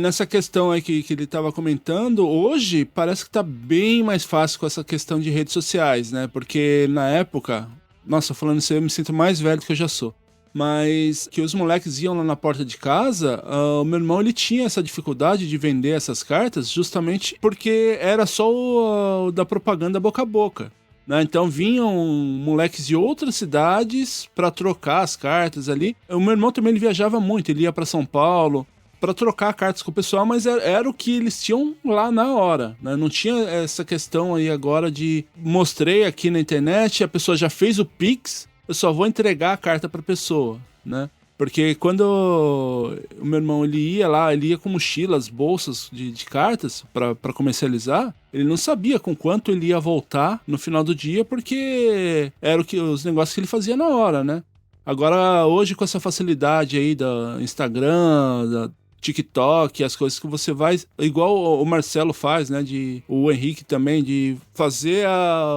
Nessa questão aí que ele estava comentando, hoje parece que tá bem mais fácil com essa questão de redes sociais, né? Porque na época, nossa, falando isso aí, eu me sinto mais velho do que eu já sou. Mas que os moleques iam lá na porta de casa, o meu irmão ele tinha essa dificuldade de vender essas cartas justamente porque era só o da propaganda boca a boca. Né? Então vinham moleques de outras cidades para trocar as cartas ali. O meu irmão também ele viajava muito, ele ia para São Paulo para trocar cartas com o pessoal, mas era o que eles tinham lá na hora, né? Não tinha essa questão aí agora de mostrei aqui na internet, a pessoa já fez o Pix, eu só vou entregar a carta pra pessoa, né? Porque quando o meu irmão ele ia com mochilas, bolsas de cartas para comercializar, ele não sabia com quanto ele ia voltar no final do dia, porque era os negócios que ele fazia na hora, né? Agora, hoje, com essa facilidade aí da Instagram, da TikTok, as coisas que você vai... Igual o Marcelo faz, né? O Henrique também, de fazer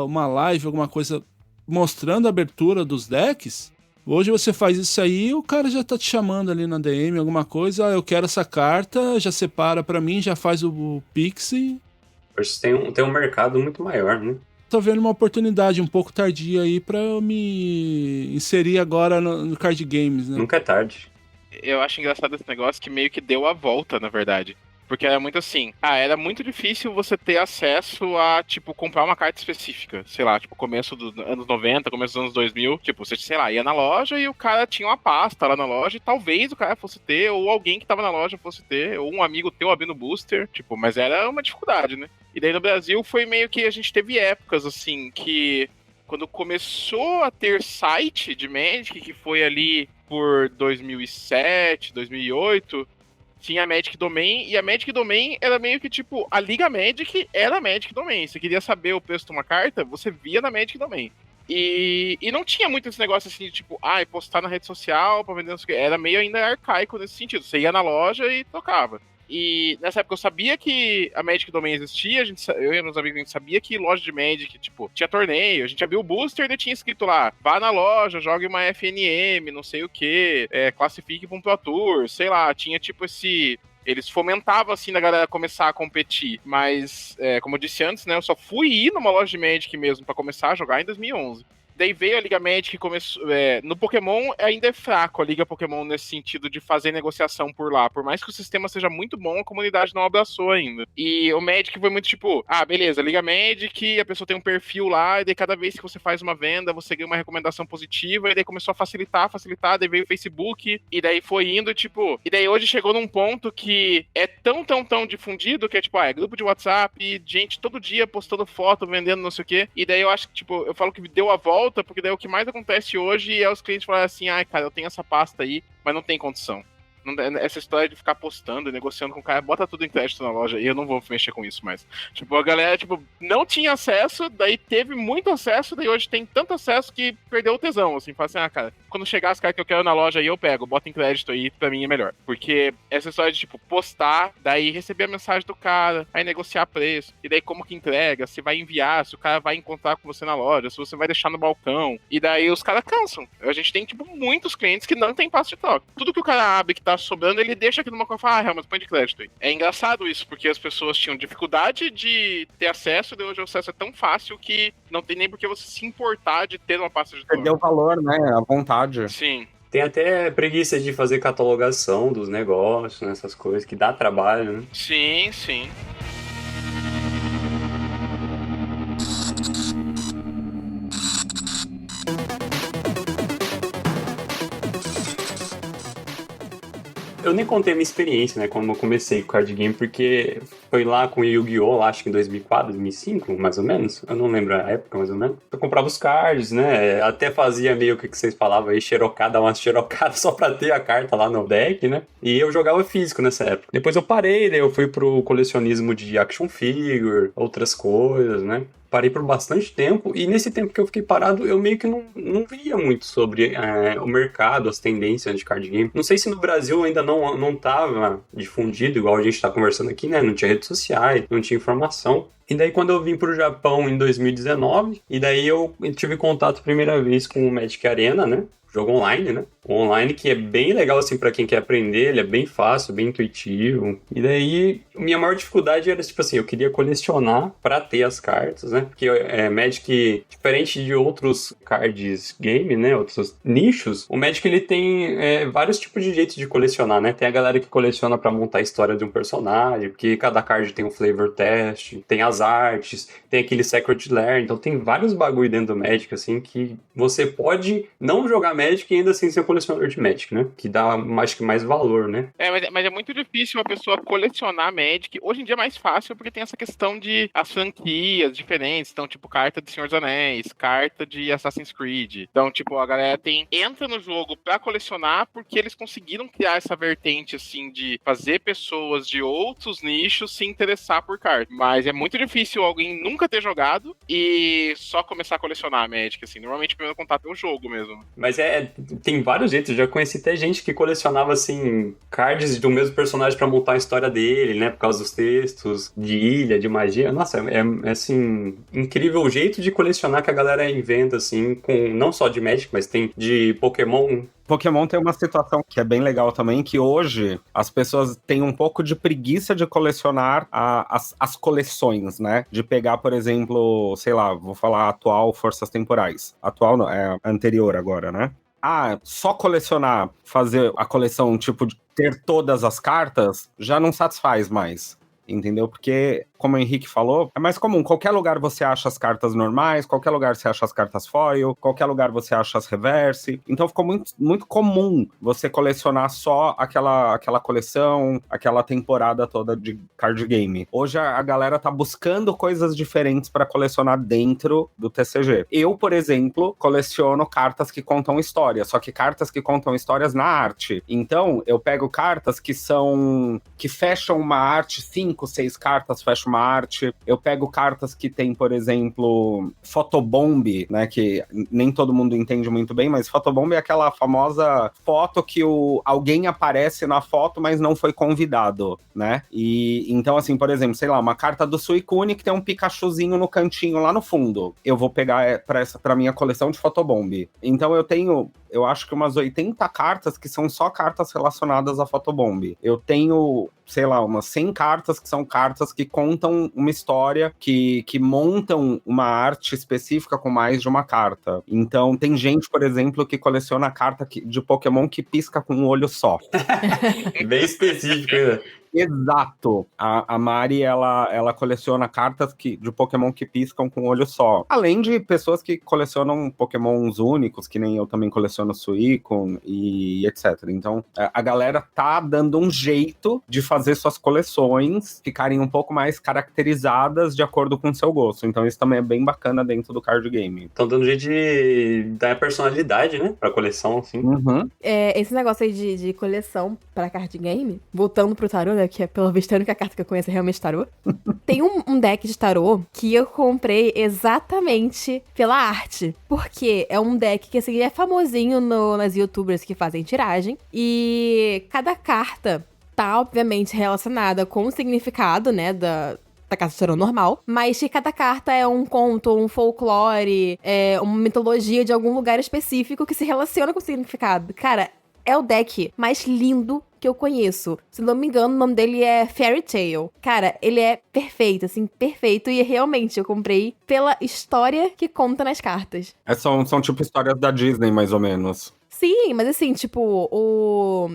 uma live, alguma coisa mostrando a abertura dos decks. Hoje você faz isso aí, o cara já tá te chamando ali na DM, alguma coisa, eu quero essa carta, já separa pra mim, já faz o Pix e... Hoje tem um mercado muito maior, né? Tô vendo uma oportunidade um pouco tardia aí pra eu me inserir agora no card games, né? Nunca é tarde. Eu acho engraçado esse negócio que meio que deu a volta, na verdade. Porque era muito assim, era muito difícil você ter acesso a, tipo, comprar uma carta específica. Sei lá, tipo, começo dos anos 90, começo dos anos 2000. Tipo, você, sei lá, ia na loja e o cara tinha uma pasta lá na loja e talvez o cara fosse ter, ou alguém que tava na loja fosse ter, ou um amigo teu abrindo booster, tipo, mas era uma dificuldade, né? E daí no Brasil foi meio que a gente teve épocas, assim, que quando começou a ter site de Magic, que foi ali por 2007, 2008... tinha a Magic Domain, e a Magic Domain era meio que tipo, a Liga Magic era a Magic Domain. Você queria saber o preço de uma carta, você via na Magic Domain. E não tinha muito esse negócio assim de tipo, postar na rede social pra vender, não sei o quê. Era meio ainda arcaico nesse sentido. Você ia na loja e tocava. E nessa época eu sabia que a Magic Domain existia, eu e meus amigos, a gente sabia que loja de Magic, tipo, tinha torneio, a gente abriu o booster e tinha escrito lá, vá na loja, jogue uma FNM, não sei o que, classifique pra um Pro Tour, sei lá, tinha tipo eles fomentavam, assim, da galera começar a competir, mas, como eu disse antes, né, eu só fui ir numa loja de Magic mesmo pra começar a jogar em 2011. Daí veio a Liga Magic, começou. No Pokémon ainda é fraco a Liga Pokémon nesse sentido de fazer negociação por lá. Por mais que o sistema seja muito bom, a comunidade não abraçou ainda. E o Magic foi muito tipo, beleza, Liga Magic, a pessoa tem um perfil lá, e daí cada vez que você faz uma venda, você ganha uma recomendação positiva, e daí começou a facilitar, daí veio o Facebook, e daí foi indo, tipo. E daí hoje chegou num ponto que é tão difundido que é tipo, é grupo de WhatsApp, gente todo dia postando foto, vendendo não sei o quê. E daí eu acho que, tipo, eu falo que deu a volta, porque daí o que mais acontece hoje é os clientes falarem assim, cara, eu tenho essa pasta aí, mas não tem condição. Essa história de ficar postando e negociando com o cara, bota tudo em crédito na loja, e eu não vou mexer com isso mais. Tipo, a galera, tipo, não tinha acesso, daí teve muito acesso, daí hoje tem tanto acesso que perdeu o tesão, assim, fala assim, cara, quando chegar as cartas que eu quero na loja aí, eu pego, boto em crédito aí, pra mim é melhor. Porque essa história de, tipo, postar, daí receber a mensagem do cara, aí negociar preço, e daí como que entrega, se vai enviar, se o cara vai encontrar com você na loja, se você vai deixar no balcão, e daí os caras cansam. A gente tem, tipo, muitos clientes que não tem passo de troca. Tudo que o cara abre que tá sobrando, ele deixa aqui numa coisa e fala, mas põe de crédito aí. É engraçado isso, porque as pessoas tinham dificuldade de ter acesso, e hoje o acesso é tão fácil que não tem nem por que você se importar de ter uma pasta de troca. Perdeu o valor, né? A vontade. Sim. Tem até preguiça de fazer catalogação dos negócios, né, essas coisas, que dá trabalho, né? Sim, sim. Eu nem contei a minha experiência, né, como eu comecei com card game, porque foi lá com o Yu-Gi-Oh!, lá, acho que em 2004, 2005, mais ou menos. Eu não lembro a época, mais ou menos. Eu comprava os cards, né, até fazia meio que vocês falavam aí, xerocada, umas xerocadas só pra ter a carta lá no deck, né. E eu jogava físico nessa época. Depois eu parei, daí eu fui pro colecionismo de action figure, outras coisas, né. Parei por bastante tempo, e nesse tempo que eu fiquei parado, eu meio que não via muito sobre o mercado, as tendências de card game. Não sei se no Brasil ainda não tava difundido, igual a gente tá conversando aqui, né? Não tinha redes sociais, não tinha informação. E daí quando eu vim pro Japão em 2019, e daí eu tive contato a primeira vez com o Magic Arena, né? Jogo online, né? O online que é bem legal, assim, pra quem quer aprender, ele é bem fácil, bem intuitivo. E daí, minha maior dificuldade era, tipo assim, eu queria colecionar pra ter as cartas, né? Porque Magic, diferente de outros cards game, né? Outros nichos, o Magic, ele tem vários tipos de jeitos de colecionar, né? Tem a galera que coleciona pra montar a história de um personagem, porque cada card tem um flavor test, tem as artes, tem aquele Secret Lair, então tem vários bagulho dentro do Magic, assim, que você pode não jogar Magic e ainda assim ser colecionador de Magic, né? Que dá, acho que, mais valor, né? Mas é muito difícil uma pessoa colecionar Magic. Hoje em dia é mais fácil porque tem essa questão de as franquias diferentes. Então, tipo, carta de Senhor dos Anéis, carta de Assassin's Creed. Então, tipo, a galera entra no jogo pra colecionar porque eles conseguiram criar essa vertente, assim, de fazer pessoas de outros nichos se interessar por carta. Mas é muito difícil alguém nunca ter jogado e só começar a colecionar Magic, assim. Normalmente o primeiro contato é o jogo mesmo. Mas tem vários jeitos. Eu já conheci até gente que colecionava, assim, cards do mesmo personagem pra montar a história dele, né? Por causa dos textos de ilha, de magia. Nossa, assim, incrível o jeito de colecionar que a galera inventa, assim, com não só de Magic, mas tem de Pokémon. Pokémon tem uma situação que é bem legal também, que hoje as pessoas têm um pouco de preguiça de colecionar as coleções, né? De pegar, por exemplo, sei lá, vou falar atual Forças Temporais. Atual não, é anterior agora, né? Só colecionar, fazer a coleção, tipo, de ter todas as cartas, já não satisfaz mais. Entendeu? Porque, como o Henrique falou, é mais comum. Qualquer lugar você acha as cartas normais, qualquer lugar você acha as cartas foil, qualquer lugar você acha as reverse. Então ficou muito, muito comum você colecionar só aquela coleção, aquela temporada toda de card game. Hoje a galera tá buscando coisas diferentes para colecionar dentro do TCG. Eu, por exemplo, coleciono cartas que contam histórias, só que cartas que contam histórias na arte. Então, eu pego cartas que fecham uma arte, 5, 6 cartas fecha uma arte. Eu pego cartas que tem, por exemplo, Photobomb, né, que nem todo mundo entende muito bem, mas Photobomb é aquela famosa foto que alguém aparece na foto, mas não foi convidado, né? E então, assim, por exemplo, sei lá, uma carta do Suicune que tem um Pikachuzinho no cantinho lá no fundo. Eu vou pegar pra minha coleção de Photobomb. Então eu acho que umas 80 cartas que são só cartas relacionadas a Photobomb. Eu tenho, sei lá, umas 100 cartas que são cartas que contam uma história, que montam uma arte específica com mais de uma carta. Então, tem gente, por exemplo, que coleciona carta de Pokémon que pisca com um olho só. Bem específico, né? Exato. A Mari, ela coleciona cartas de Pokémon que piscam com um olho só. Além de pessoas que colecionam Pokémons únicos, que nem eu também coleciono Suicune e etc. Então, a galera tá dando um jeito de fazer suas coleções ficarem um pouco mais caracterizadas de acordo com o seu gosto. Então, isso também é bem bacana dentro do card game. Estão dando jeito de dar personalidade, né? Pra coleção, assim. Uhum. Esse negócio aí de coleção pra card game, voltando pro tarô, né? né? Que é, pelo visto, a única carta que eu conheço é realmente tarô. Tem um deck de tarô que eu comprei exatamente pela arte. Porque é um deck que, assim, é famosinho nas youtubers que fazem tiragem. E cada carta tá, obviamente, relacionada com o significado, né, da carta de tarô normal, mas que cada carta é um conto, um folclore, uma mitologia de algum lugar específico que se relaciona com o significado. Cara, é o deck mais lindo que eu conheço. Se não me engano, o nome dele é Fairy Tail. Cara, ele é perfeito, assim, perfeito. E realmente, eu comprei pela história que conta nas cartas. São tipo histórias da Disney, mais ou menos. Sim, mas assim, tipo,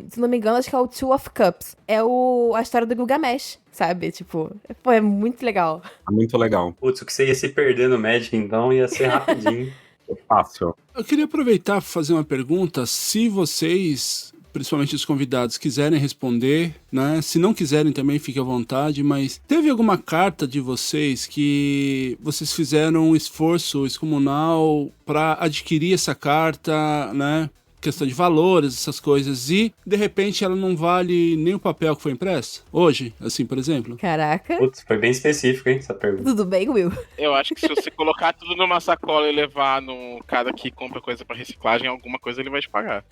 se não me engano, acho que é o Two of Cups. É a história do Gilgamesh, sabe? Tipo, pô, é muito legal. É muito legal. Putz, o que você ia se perder no Magic, então, ia ser rapidinho. É fácil. Eu queria aproveitar para fazer uma pergunta. Se vocês, principalmente os convidados, quiserem responder, né? Se não quiserem também, fique à vontade. Mas teve alguma carta de vocês que vocês fizeram um esforço excomunal para adquirir essa carta, né? Questão de valores, essas coisas, e de repente ela não vale nem o papel que foi impresso? Hoje, assim, por exemplo? Caraca. Putz, foi bem específico, hein, essa pergunta. Tudo bem, Will? Eu acho que se você colocar tudo numa sacola e levar no cara que compra coisa pra reciclagem, alguma coisa ele vai te pagar.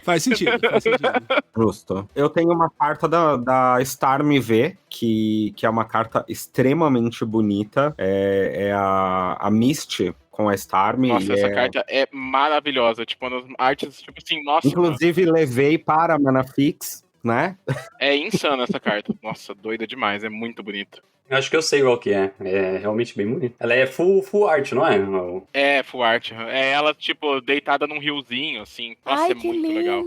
Faz sentido, faz sentido. Justo. Eu tenho uma carta da Star Me V, que é uma carta extremamente bonita. É a Misty com a Starmie. Nossa, essa carta é maravilhosa. Tipo, uma das artes, tipo assim, nossa. Inclusive, levei para a Manafix, né? É insana essa carta. Nossa, doida demais. É muito bonito. Eu acho que eu sei qual que é. É realmente bem bonito. Ela é full art, não é? É, full art. É ela, tipo, deitada num riozinho, assim. Nossa, Ai, é que muito linda. legal.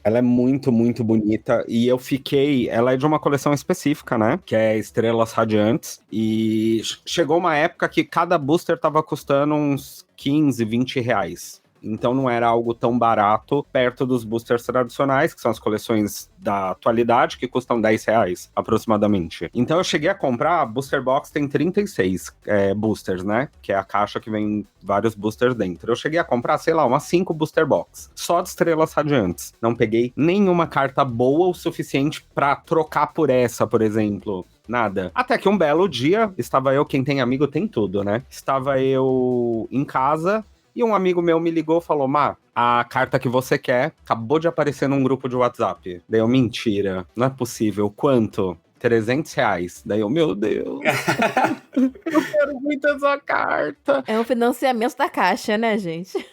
Ela é muito, muito bonita. E eu fiquei... Ela é de uma coleção específica, né? Que é Estrelas Radiantes. E chegou uma época que cada booster tava custando uns 15, 20 reais. Então não era algo tão barato perto dos boosters tradicionais, que são as coleções da atualidade, que custam 10 reais aproximadamente. Então eu cheguei a comprar, a Booster Box tem 36 boosters, né? Que é a caixa que vem vários boosters dentro. Eu cheguei a comprar, sei lá, umas 5 Booster Box, só de Estrelas Radiantes. Não peguei nenhuma carta boa o suficiente pra trocar por essa, por exemplo. Nada. Até que um belo dia, estava eu, quem tem amigo tem tudo, né? Estava eu em casa... E um amigo meu me ligou e falou, Má, a carta que você quer acabou de aparecer num grupo de WhatsApp. Daí eu, mentira, não é possível. Quanto? 300 reais. Daí eu, meu Deus, eu quero muito essa carta. É um financiamento da Caixa, né, gente?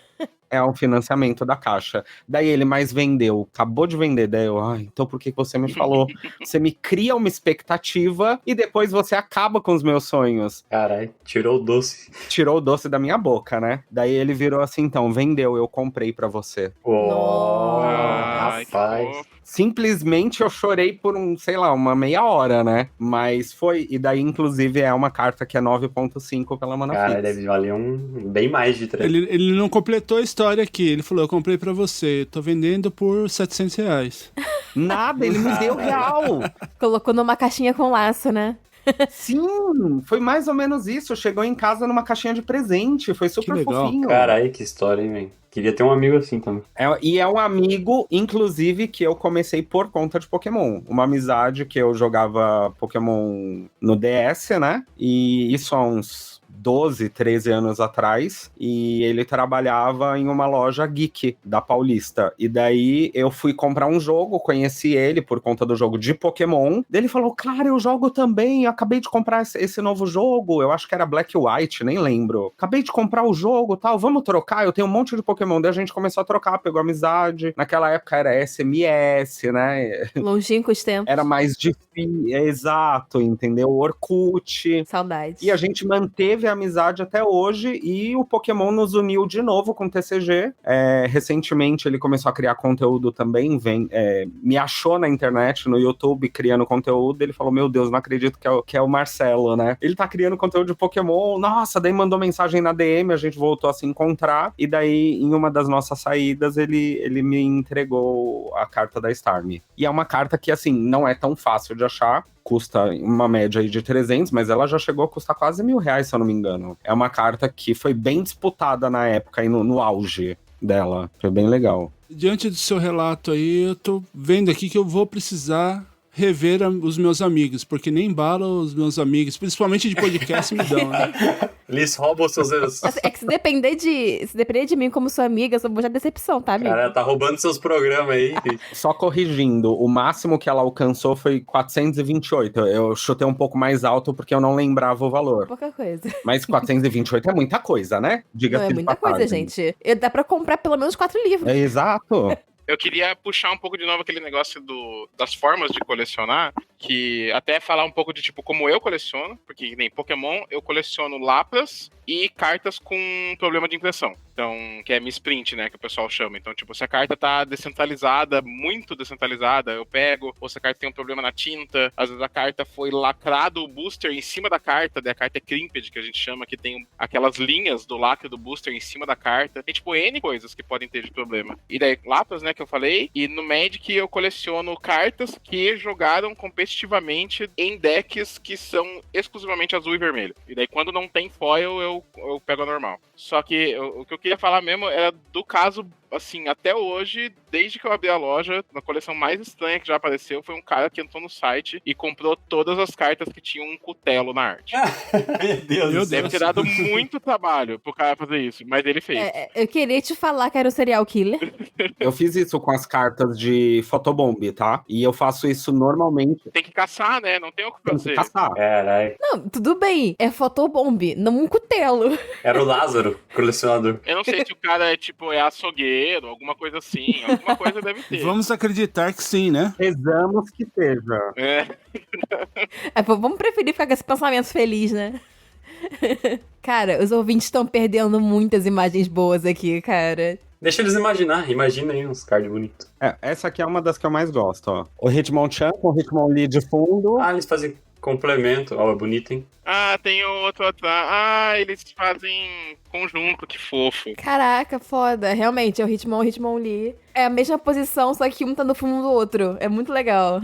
É um financiamento da Caixa. Daí ele, mas vendeu, acabou de vender. Daí eu, então por que você me falou? Você me cria uma expectativa e depois você acaba com os meus sonhos. Caralho, tirou o doce. Tirou o doce da minha boca, né? Daí ele virou assim, então, vendeu, eu comprei pra você. Ai, que Rapaz. fofo. Simplesmente eu chorei por uma meia hora, né? Mas foi, e daí inclusive é uma carta que é 9.5 pela Manafix. Cara, deve valer bem mais de 3. Ele não completou a história aqui. Ele falou, eu comprei pra você, tô vendendo por 700 reais. Nada, ele me deu real. Colocou numa caixinha com laço, né? Sim, foi mais ou menos isso. Chegou em casa numa caixinha de presente, foi super legal. fofinho. Caralho, que história, hein, velho. Queria ter um amigo assim também. E é um amigo, inclusive, que eu comecei por conta de Pokémon. Uma amizade que eu jogava Pokémon no DS, né? E isso há uns 12, 13 anos atrás, e ele trabalhava em uma loja geek da Paulista. E daí eu fui comprar um jogo, conheci ele por conta do jogo de Pokémon. Daí ele falou, cara, eu jogo também, eu acabei de comprar esse novo jogo, eu acho que era Black White, nem lembro. Acabei de comprar o jogo, tal, vamos trocar? Eu tenho um monte de Pokémon. Daí a gente começou a trocar, pegou amizade. Naquela época era SMS, né? Longínquos tempos. Era mais difícil, exato, entendeu? Orkut. Saudades. E a gente manteve a amizade até hoje, e o Pokémon nos uniu de novo com o TCG. Recentemente ele começou a criar conteúdo também, me achou na internet, no YouTube, criando conteúdo. Ele falou, meu Deus, não acredito que é o Marcelo, né? Ele tá criando conteúdo de Pokémon, nossa, daí mandou mensagem na DM, a gente voltou a se encontrar, e daí em uma das nossas saídas ele me entregou a carta da Starmie. E é uma carta que, assim, não é tão fácil de achar, custa uma média aí de 300, mas ela já chegou a custar quase R$1.000, se eu não me engano. É uma carta que foi bem disputada na época, aí no auge dela. Foi bem legal. Diante do seu relato aí, eu tô vendo aqui que eu vou precisar rever os meus amigos, porque nem bala os meus amigos, principalmente de podcast, me dão, né? Eles roubam seus... É que se depender de mim como sua amiga, eu só vou já decepção, tá, amigo? Cara, tá roubando seus programas aí. Só corrigindo, o máximo que ela alcançou foi 428. Eu chutei um pouco mais alto porque eu não lembrava o valor. Pouca coisa. Mas 428 é muita coisa, né? Não, Diga-se é de muita passagem. coisa, gente. Dá pra comprar pelo menos 4 livros. É exato. Eu queria puxar um pouco de novo aquele negócio das formas de colecionar, que até falar um pouco de tipo como eu coleciono, porque nem Pokémon eu coleciono Lapras e cartas com problema de impressão. Então, que é misprint, né, que o pessoal chama. Então, tipo, se a carta tá descentralizada, muito descentralizada, eu pego. Ou se a carta tem um problema na tinta, às vezes a carta foi lacrado o booster em cima da carta, daí a carta é crimped, que a gente chama, que tem aquelas linhas do lacre do booster em cima da carta. Tem, tipo, N coisas que podem ter de problema. E daí, Lapras, né, que eu falei, e no Magic eu coleciono cartas que jogaram competitivamente em decks que são exclusivamente azul e vermelho. E daí, quando não tem foil, eu pego a normal. Só que o que eu queria falar mesmo era do caso, assim, até hoje, desde que eu abri a loja, na coleção mais estranha que já apareceu, foi um cara que entrou no site e comprou todas as cartas que tinham um cutelo na arte. Meu Deus do céu. Deve ter dado muito trabalho pro cara fazer isso, mas ele fez. Eu queria te falar que era o serial killer. Eu fiz isso com as cartas de Photobomb, tá? E eu faço isso normalmente. Tem que caçar, né? Não tem o que Tem que fazer. caçar. Caralho. Não, tudo bem. É fotobomb, não um cutelo. Era o Lázaro, colecionador. Eu não sei se o cara é açougueiro, alguma coisa assim. Alguma coisa deve ter. Vamos acreditar que sim, né? Rezamos que seja. É. Vamos preferir ficar com esse pensamento feliz, né? Cara, os ouvintes estão perdendo muitas imagens boas aqui, cara. Deixa eles imaginar. Imagina aí uns cards bonitos. Essa aqui é uma das que eu mais gosto, ó. O Hitmonchan com o Hitmonlee de fundo. Ah, eles fazem complemento. Ó, é bonito, hein? Ah, tem outro atrás. Ah, eles fazem conjunto, que fofo. Caraca, foda. Realmente, é o Hitmonlee. É a mesma posição, só que um tá no fundo do outro. É muito legal.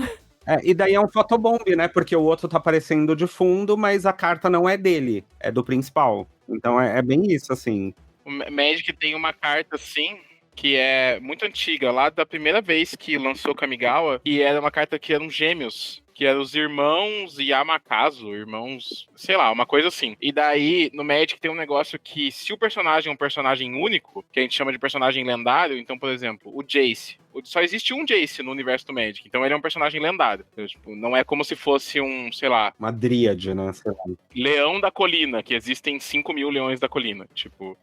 E daí é um Photobomb, né? Porque o outro tá aparecendo de fundo, mas a carta não é dele, é do principal. Então é bem isso, assim. O Magic tem uma carta assim, que é muito antiga, lá da primeira vez que lançou Kamigawa, e era uma carta que eram gêmeos, que eram os irmãos Yamakazu, irmãos, sei lá, uma coisa assim. E daí, no Magic tem um negócio que, se o personagem é um personagem único, que a gente chama de personagem lendário, então, por exemplo, o Jace. Só existe um Jace no universo do Magic, então ele é um personagem lendário. Então, tipo, não é como se fosse um, sei lá... Uma dríade, né? Sei lá. Leão da Colina, que existem 5.000 leões da colina. Tipo,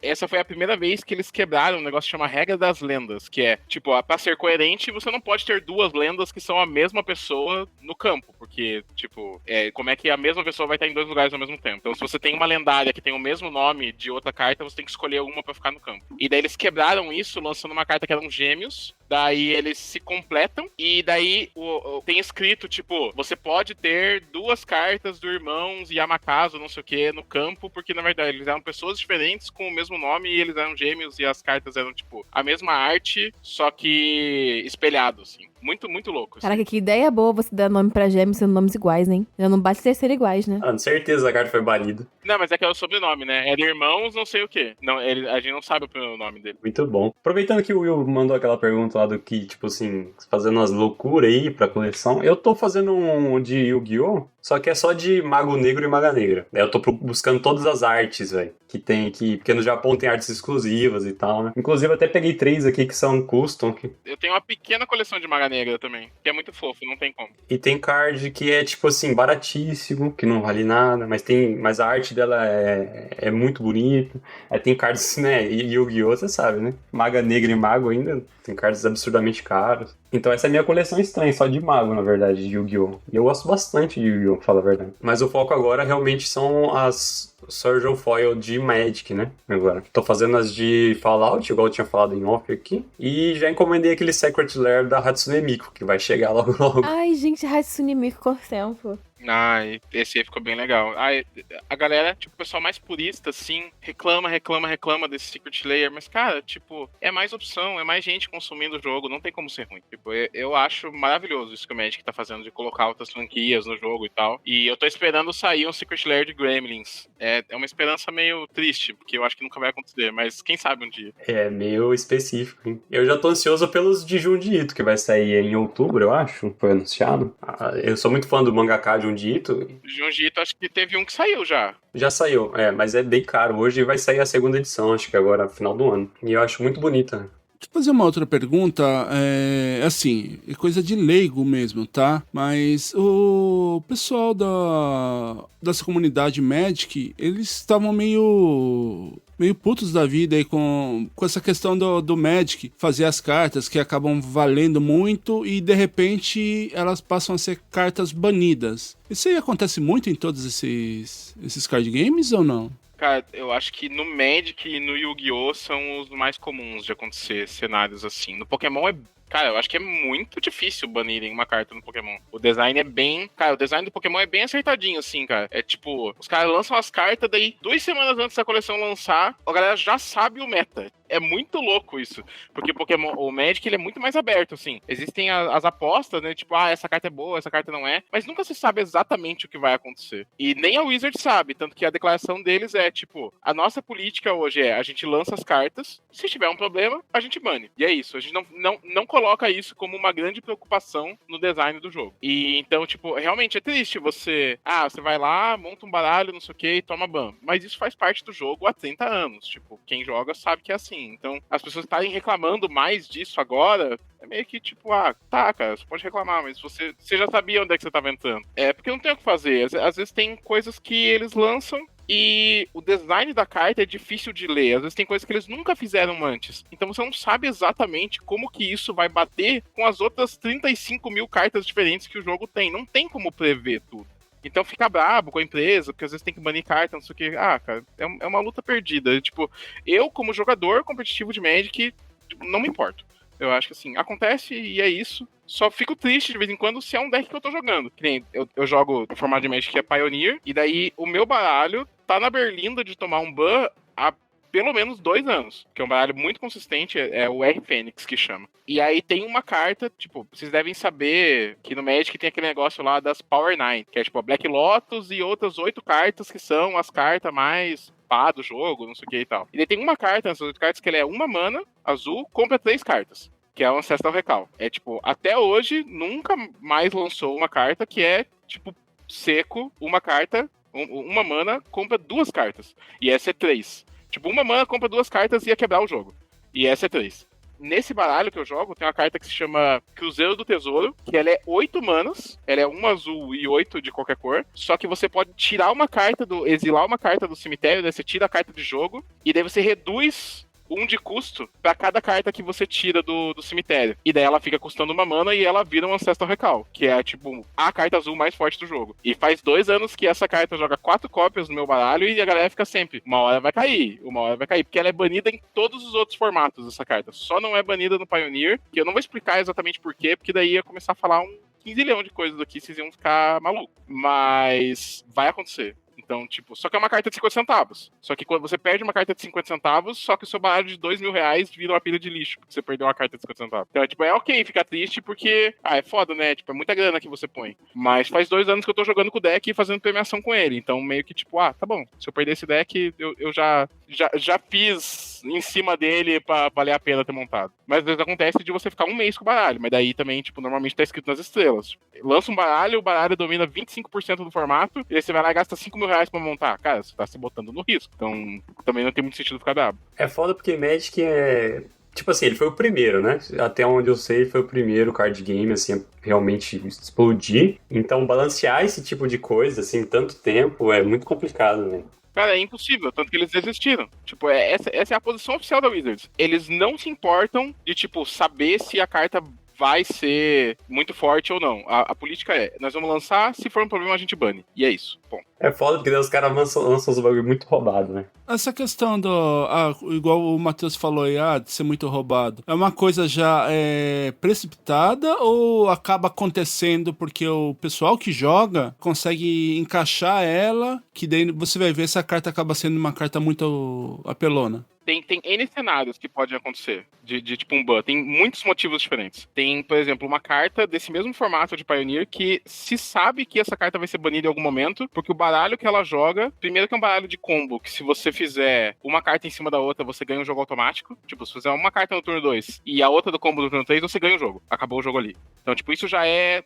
essa foi a primeira vez que eles quebraram um negócio que chama Regra das Lendas, que é, tipo, pra ser coerente, você não pode ter duas lendas que são a mesma pessoa no campo, porque, tipo, como é que a mesma pessoa vai estar em dois lugares ao mesmo tempo? Então, se você tem uma lendária que tem o mesmo nome de outra carta, você tem que escolher uma pra ficar no campo. E daí eles quebraram isso, lançando uma carta que eram gêmeos, daí eles se completam, e daí tem escrito, tipo, você pode ter duas cartas do irmãos Yamakazu, não sei o que, no campo, porque na verdade eles eram pessoas diferentes com o mesmo nome e eles eram gêmeos e as cartas eram, tipo, a mesma arte, só que espelhado, assim. Muito, muito louco. Assim. Caraca, que ideia boa você dar nome pra gêmeos sendo nomes iguais, hein? Já não basta ter ser iguais, né? Ah, com certeza a carta foi banida. Não, mas é que é o sobrenome, né? Era irmãos não sei o quê. Não, a gente não sabe o primeiro nome dele. Muito bom. Aproveitando que o Will mandou aquela pergunta lá do que, tipo assim, fazendo umas loucuras aí pra coleção, eu tô fazendo um de Yu-Gi-Oh!, só que é só de Mago Negro e Maga Negra. Eu tô buscando todas as artes, velho, que tem aqui, porque no Japão tem artes exclusivas e tal, né? Inclusive, eu até peguei 3 aqui que são custom. Eu tenho uma pequena coleção de Maga Negra também, que é muito fofo, não tem como. E tem card que é, tipo assim, baratíssimo, que não vale nada, mas a arte dela é muito bonita. Aí tem cards, né, Yu-Gi-Oh!, você sabe, né? Maga Negra e Mago ainda tem cards absurdamente caros. Então essa é a minha coleção estranha, só de Mago, na verdade, de Yu-Gi-Oh! E eu gosto bastante de Yu-Gi-Oh!, pra falar a verdade. Mas o foco agora realmente são as Surgeon Foil de Magic, né? Agora. Tô fazendo as de Fallout, igual eu tinha falado em off aqui. E já encomendei aquele Secret Lair da Hatsune Miku, que vai chegar logo logo. Ai, gente, Hatsune Miku com tempo. Ah, esse aí ficou bem legal. Ah, a galera, tipo, o pessoal mais purista, assim, reclama desse Secret Layer, mas, cara, tipo, é mais opção, é mais gente consumindo o jogo, não tem como ser ruim. Tipo, eu acho maravilhoso isso que o Magic tá fazendo, de colocar outras franquias no jogo e tal. E eu tô esperando sair um Secret Layer de Gremlins. É uma esperança meio triste, porque eu acho que nunca vai acontecer, mas quem sabe um dia. É meio específico, hein? Eu já tô ansioso pelos de Junji Ito, que vai sair em outubro, eu acho. Foi anunciado. Eu sou muito fã do mangaka Junji Ito. Junji Ito, acho que teve um que saiu já. Já saiu, mas é bem caro. Hoje vai sair a segunda edição, acho que agora, final do ano. E eu acho muito bonita. Deixa eu fazer uma outra pergunta, assim, é coisa de leigo mesmo, tá? Mas o pessoal dessa comunidade Magic, eles estavam meio putos da vida aí com essa questão do Magic, fazer as cartas que acabam valendo muito e de repente elas passam a ser cartas banidas. Isso aí acontece muito em todos esses card games ou não? Cara, eu acho que no Magic e no Yu-Gi-Oh! São os mais comuns de acontecer cenários assim. No Pokémon cara, eu acho que é muito difícil banirem uma carta no Pokémon. O design é bem... Cara, o design do Pokémon é bem acertadinho, assim, cara. É tipo, os caras lançam as cartas, daí 2 semanas antes da coleção lançar, a galera já sabe o meta. É muito louco isso. Porque o Magic, ele é muito mais aberto, assim. Existem as apostas, né? Tipo, essa carta é boa, essa carta não é. Mas nunca se sabe exatamente o que vai acontecer. E nem a Wizard sabe. Tanto que a declaração deles é, tipo, a nossa política hoje a gente lança as cartas, se tiver um problema, a gente bane. E é isso. A gente não coloca isso como uma grande preocupação no design do jogo. E então, tipo, realmente é triste você vai lá, monta um baralho, não sei o que, e toma ban. Mas isso faz parte do jogo há 30 anos. Tipo, quem joga sabe que é assim. Então, as pessoas estarem reclamando mais disso agora, é meio que tipo, tá, cara, você pode reclamar, mas você já sabia onde é que você tava entrando. É porque não tem o que fazer. Às vezes tem coisas que eles lançam e o design da carta é difícil de ler. Às vezes tem coisas que eles nunca fizeram antes. Então você não sabe exatamente como que isso vai bater com as outras 35 mil cartas diferentes que o jogo tem. Não tem como prever tudo. Então fica brabo com a empresa, porque às vezes tem que banir carta, não sei o que. Cara, é uma luta perdida. Tipo, eu, como jogador competitivo de Magic, não me importo. Eu acho que assim, acontece e é isso. Só fico triste de vez em quando se é um deck que eu tô jogando. Que nem eu jogo no formato de Magic que é Pioneer, e daí o meu baralho tá na berlinda de tomar um ban há pelo menos 2 anos. Que é um baralho muito consistente, é o R-Fênix que chama. E aí tem uma carta, tipo, vocês devem saber que no Magic tem aquele negócio lá das Power 9, que é tipo a Black Lotus e outras 8 cartas que são as cartas mais pá do jogo, não sei o que e tal. E daí tem uma carta nessas 8 cartas que ela é 1 mana, azul, compra 3 cartas. Que é o Ancestral Recall. É tipo, até hoje, nunca mais lançou uma carta que é, tipo, seco, uma carta, 1 mana, compra 2 cartas. E essa é 3. Tipo, 1 mana, compra 2 cartas e ia quebrar o jogo. E essa é 3. Nesse baralho que eu jogo, tem uma carta que se chama Cruzeiro do Tesouro, que ela é 8 manas, ela é 1 azul e 8 de qualquer cor, só que você pode tirar uma carta exilar uma carta do cemitério, daí você tira a carta de jogo, e daí você reduz 1 de custo pra cada carta que você tira do cemitério. E daí ela fica custando 1 mana e ela vira um Ancestral Recall, que é, tipo, a carta azul mais forte do jogo. E faz 2 anos que essa carta joga 4 cópias no meu baralho e a galera fica sempre, uma hora vai cair, porque ela é banida em todos os outros formatos, essa carta. Só não é banida no Pioneer, que eu não vou explicar exatamente por quê, porque daí ia começar a falar um 15 milhões de coisas aqui, vocês iam ficar malucos. Mas vai acontecer. Então, tipo, só que é uma carta de 50 centavos. Só que quando você perde uma carta de 50 centavos, só que o seu baralho de R$2.000 vira uma pilha de lixo, porque você perdeu uma carta de 50 centavos. Então, tipo, é ok ficar triste, porque, é foda, né? Tipo, é muita grana que você põe. Mas faz 2 anos que eu tô jogando com o deck e fazendo premiação com ele. Então, meio que, tipo, tá bom. Se eu perder esse deck, eu já fiz em cima dele pra valer a pena ter montado. Mas às vezes acontece de você ficar 1 mês com o baralho. Mas daí também, tipo, normalmente tá escrito nas estrelas. Lança um baralho, o baralho domina 25% do formato, e aí você vai lá e gasta R$5.000 pra montar. Cara, você tá se botando no risco. Então, também não tem muito sentido ficar brabo. É foda porque Magic é... Tipo assim, ele foi o primeiro, né? Até onde eu sei, ele foi o primeiro card game, assim, a realmente explodir. Então, balancear esse tipo de coisa, assim, tanto tempo, é muito complicado, né? Cara, é impossível, tanto que eles desistiram. Tipo, essa é a posição oficial da Wizards. Eles não se importam de, tipo, saber se a carta vai ser muito forte ou não. A política é, nós vamos lançar, se for um problema a gente bane. E é isso. Bom. É foda porque os caras lançam os bagulho muito roubado, né? Essa questão igual o Matheus falou aí, de ser muito roubado, é uma coisa já precipitada ou acaba acontecendo porque o pessoal que joga consegue encaixar ela, que daí você vai ver se a carta acaba sendo uma carta muito apelona? Tem N cenários que podem acontecer de tipo um ban. Tem muitos motivos diferentes. Tem, por exemplo, uma carta desse mesmo formato de Pioneer que se sabe que essa carta vai ser banida em algum momento, porque o baralho que ela joga, primeiro que é um baralho de combo, que se você fizer uma carta em cima da outra, você ganha um jogo automático. Tipo, se fizer uma carta no turno 2 e a outra do combo do turno 3, você ganha o jogo. Acabou o jogo ali. Então, tipo, isso já é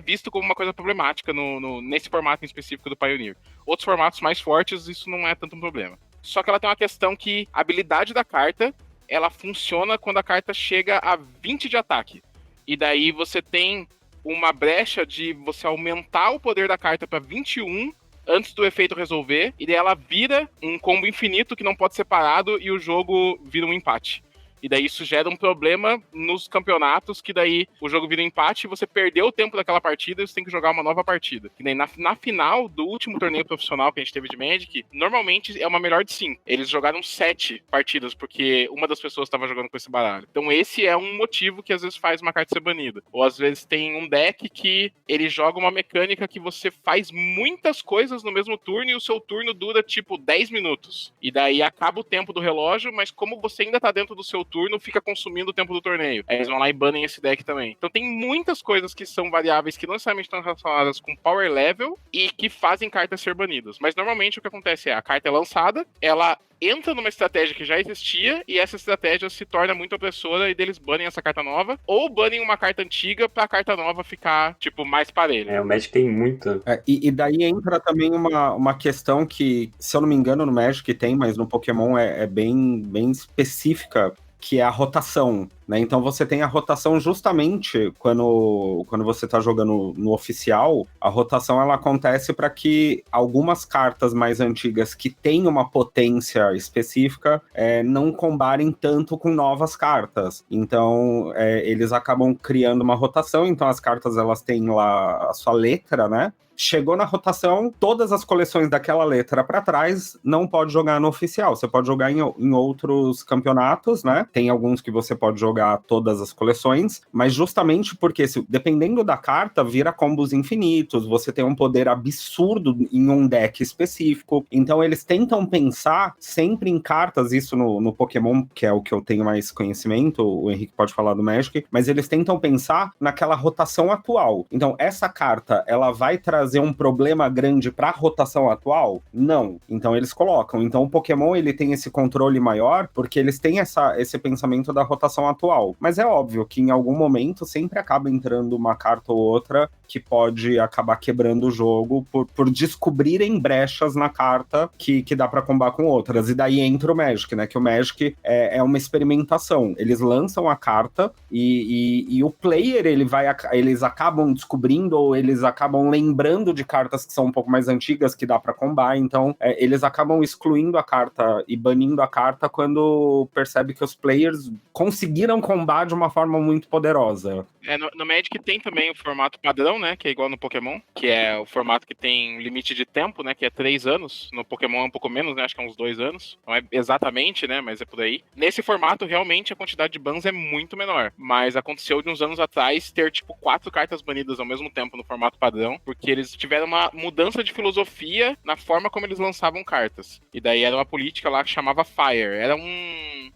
visto como uma coisa problemática nesse formato em específico do Pioneer. Outros formatos mais fortes, isso não é tanto um problema. Só que ela tem uma questão que a habilidade da carta, ela funciona quando a carta chega a 20 de ataque. E daí você tem uma brecha de você aumentar o poder da carta para 21 antes do efeito resolver, e daí ela vira um combo infinito que não pode ser parado e o jogo vira um empate. E daí isso gera um problema nos campeonatos, que daí o jogo vira um empate e você perdeu o tempo daquela partida e você tem que jogar uma nova partida. E daí na final do último torneio profissional que a gente teve de Magic, normalmente é uma melhor de 5. Eles jogaram 7 partidas, porque uma das pessoas estava jogando com esse baralho. Então esse é um motivo que às vezes faz uma carta ser banida. Ou às vezes tem um deck que ele joga uma mecânica que você faz muitas coisas no mesmo turno e o seu turno dura tipo 10 minutos. E daí acaba o tempo do relógio, mas como você ainda tá dentro do seu turno, fica consumindo o tempo do torneio. Aí eles vão lá e banem esse deck também. Então tem muitas coisas que são variáveis que não necessariamente estão relacionadas com power level e que fazem cartas ser banidas. Mas normalmente o que acontece é, a carta é lançada, ela entra numa estratégia que já existia e essa estratégia se torna muito opressora e deles banem essa carta nova ou banem uma carta antiga pra carta nova ficar, tipo, mais parelha. O Magic tem muito. E daí entra também uma questão que, se eu não me engano, no Magic tem, mas no Pokémon é bem específica, que é a rotação, né? Então você tem a rotação justamente quando você tá jogando no oficial, a rotação ela acontece para que algumas cartas mais antigas que têm uma potência específica não combarem tanto com novas cartas. Então eles acabam criando uma rotação, então as cartas elas têm lá a sua letra, né? Chegou na rotação, todas as coleções daquela letra para trás não pode jogar no oficial. Você pode jogar em outros campeonatos, né? Tem alguns que você pode jogar todas as coleções, mas justamente porque, dependendo da carta, vira combos infinitos, você tem um poder absurdo em um deck específico. Então eles tentam pensar sempre em cartas, isso no Pokémon, que é o que eu tenho mais conhecimento, o Henrique pode falar do Magic, mas eles tentam pensar naquela rotação atual. Então essa carta, ela vai trazer um problema grande para a rotação atual? Não. Então eles colocam. Então o Pokémon ele tem esse controle maior porque eles têm esse pensamento da rotação atual. Mas é óbvio que em algum momento sempre acaba entrando uma carta ou outra que pode acabar quebrando o jogo por descobrirem brechas na carta que dá para combar com outras. E daí entra o Magic, né? Que o Magic é uma experimentação. Eles lançam a carta e o player eles acabam descobrindo ou eles acabam lembrando de cartas que são um pouco mais antigas que dá pra combar, então eles acabam excluindo a carta e banindo a carta quando percebe que os players conseguiram combar de uma forma muito poderosa. No Magic tem também o formato padrão, né, que é igual no Pokémon, que é o formato que tem limite de tempo, né, que é 3 anos. No Pokémon é um pouco menos, né, acho que é uns 2 anos. Não é exatamente, né, mas é por aí. Nesse formato, realmente, a quantidade de bans é muito menor, mas aconteceu de uns anos atrás ter, tipo, 4 cartas banidas ao mesmo tempo no formato padrão, porque eles tiveram uma mudança de filosofia na forma como eles lançavam cartas. E daí era uma política lá que chamava Fire. Era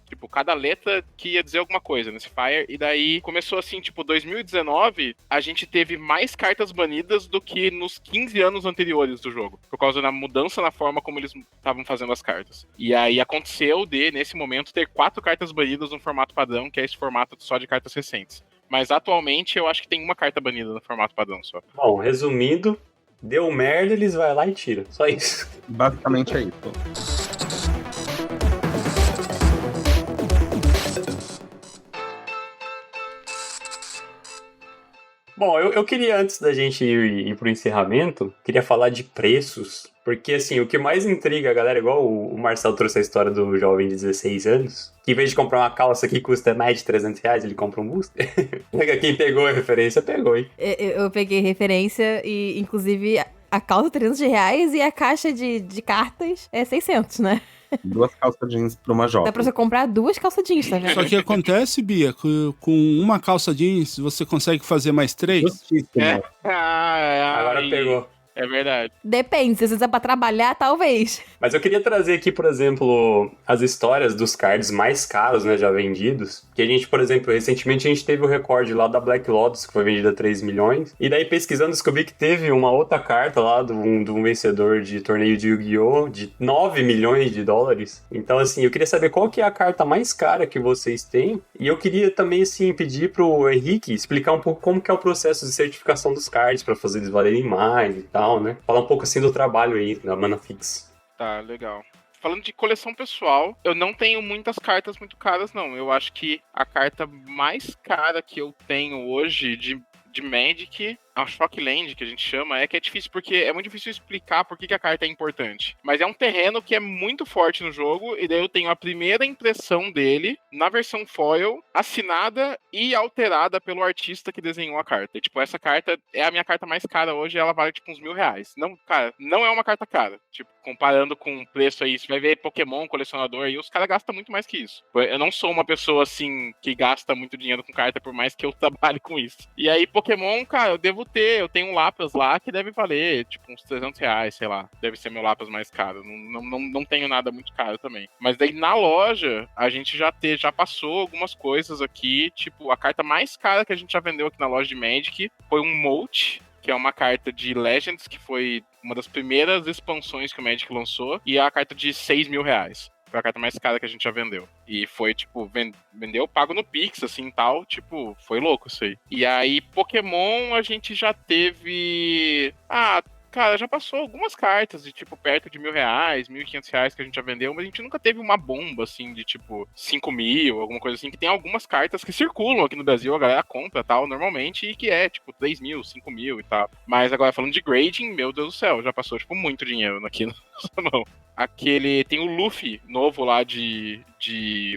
tipo, cada letra que ia dizer alguma coisa nesse Fire. E daí começou assim, tipo, 2019, a gente teve mais cartas banidas do que nos 15 anos anteriores do jogo. Por causa da mudança na forma como eles estavam fazendo as cartas. E aí aconteceu nesse momento, ter 4 cartas banidas no formato padrão, que é esse formato só de cartas recentes. Mas atualmente eu acho que tem uma carta banida no formato padrão só. Bom, resumindo, deu merda, eles vão lá e tiram. Só isso. Basicamente é isso. Bom, eu queria, antes da gente ir pro encerramento, queria falar de preços. Porque, assim, o que mais intriga a galera, igual o Marcelo trouxe a história do jovem de 16 anos, que em vez de comprar uma calça que custa mais de R$ 300, ele compra um booster. Quem pegou a referência, pegou, hein? Eu peguei referência e, inclusive, a calça R$ 300 e a caixa de cartas é 600, né? 2 calças jeans pra uma jovem. Dá pra você comprar 2 calças jeans, tá vendo? Só que acontece, Bia, que com uma calça jeans você consegue fazer mais 3? Justíssimo. Agora pegou. É verdade. Depende, se você usa pra trabalhar, talvez. Mas eu queria trazer aqui, por exemplo, as histórias dos cards mais caros, né, já vendidos. Que a gente, por exemplo, recentemente a gente teve o recorde lá da Black Lotus, que foi vendida a 3 milhões. E daí, pesquisando, descobri que teve uma outra carta lá de um vencedor de torneio de Yu-Gi-Oh! De 9 milhões de dólares. Então, assim, eu queria saber qual que é a carta mais cara que vocês têm. E eu queria também, assim, pedir pro Henrique explicar um pouco como que é o processo de certificação dos cards, pra fazer eles valerem mais e tal. Né? Falar um pouco assim do trabalho aí da Manafix. Tá, legal. Falando de coleção pessoal, eu não tenho muitas cartas muito caras, não. Eu acho que a carta mais cara que eu tenho hoje de Magic, a Shockland, que a gente chama, é que é difícil, porque é muito difícil explicar por que a carta é importante. Mas é um terreno que é muito forte no jogo, e daí eu tenho a primeira impressão dele, na versão foil, assinada e alterada pelo artista que desenhou a carta. E, tipo, essa carta é a minha carta mais cara hoje, e ela vale, tipo, uns R$ 1.000. Não, cara, não é uma carta cara. Tipo, comparando com o preço aí, você vai ver Pokémon, colecionador, e os caras gastam muito mais que isso. Eu não sou uma pessoa, assim, que gasta muito dinheiro com carta, por mais que eu trabalhe com isso. E aí, Pokémon, cara, eu devo eu tenho um Lapras lá que deve valer, tipo, uns R$ 300, sei lá. Deve ser meu Lapras mais caro. Não tenho nada muito caro também. Mas daí na loja, a gente já passou algumas coisas aqui. Tipo, a carta mais cara que a gente já vendeu aqui na loja de Magic foi um Molt, que é uma carta de Legends, que foi uma das primeiras expansões que o Magic lançou. E é a carta de R$ 6.000. Foi a carta mais cara que a gente já vendeu. E foi, tipo, vendeu pago no Pix, assim, tal. Tipo, foi louco isso aí. E aí, Pokémon, a gente já teve... Cara, já passou algumas cartas de, tipo, perto de R$ 1.000, R$ 1.500 que a gente já vendeu, mas a gente nunca teve uma bomba, assim, de, tipo, 5.000, alguma coisa assim, que tem algumas cartas que circulam aqui no Brasil, a galera compra, tal, normalmente, e que é, tipo, 3.000, 5.000 e tal. Mas agora, falando de grading, meu Deus do céu, já passou, tipo, muito dinheiro aqui na nossa mão. Tem o Luffy novo lá de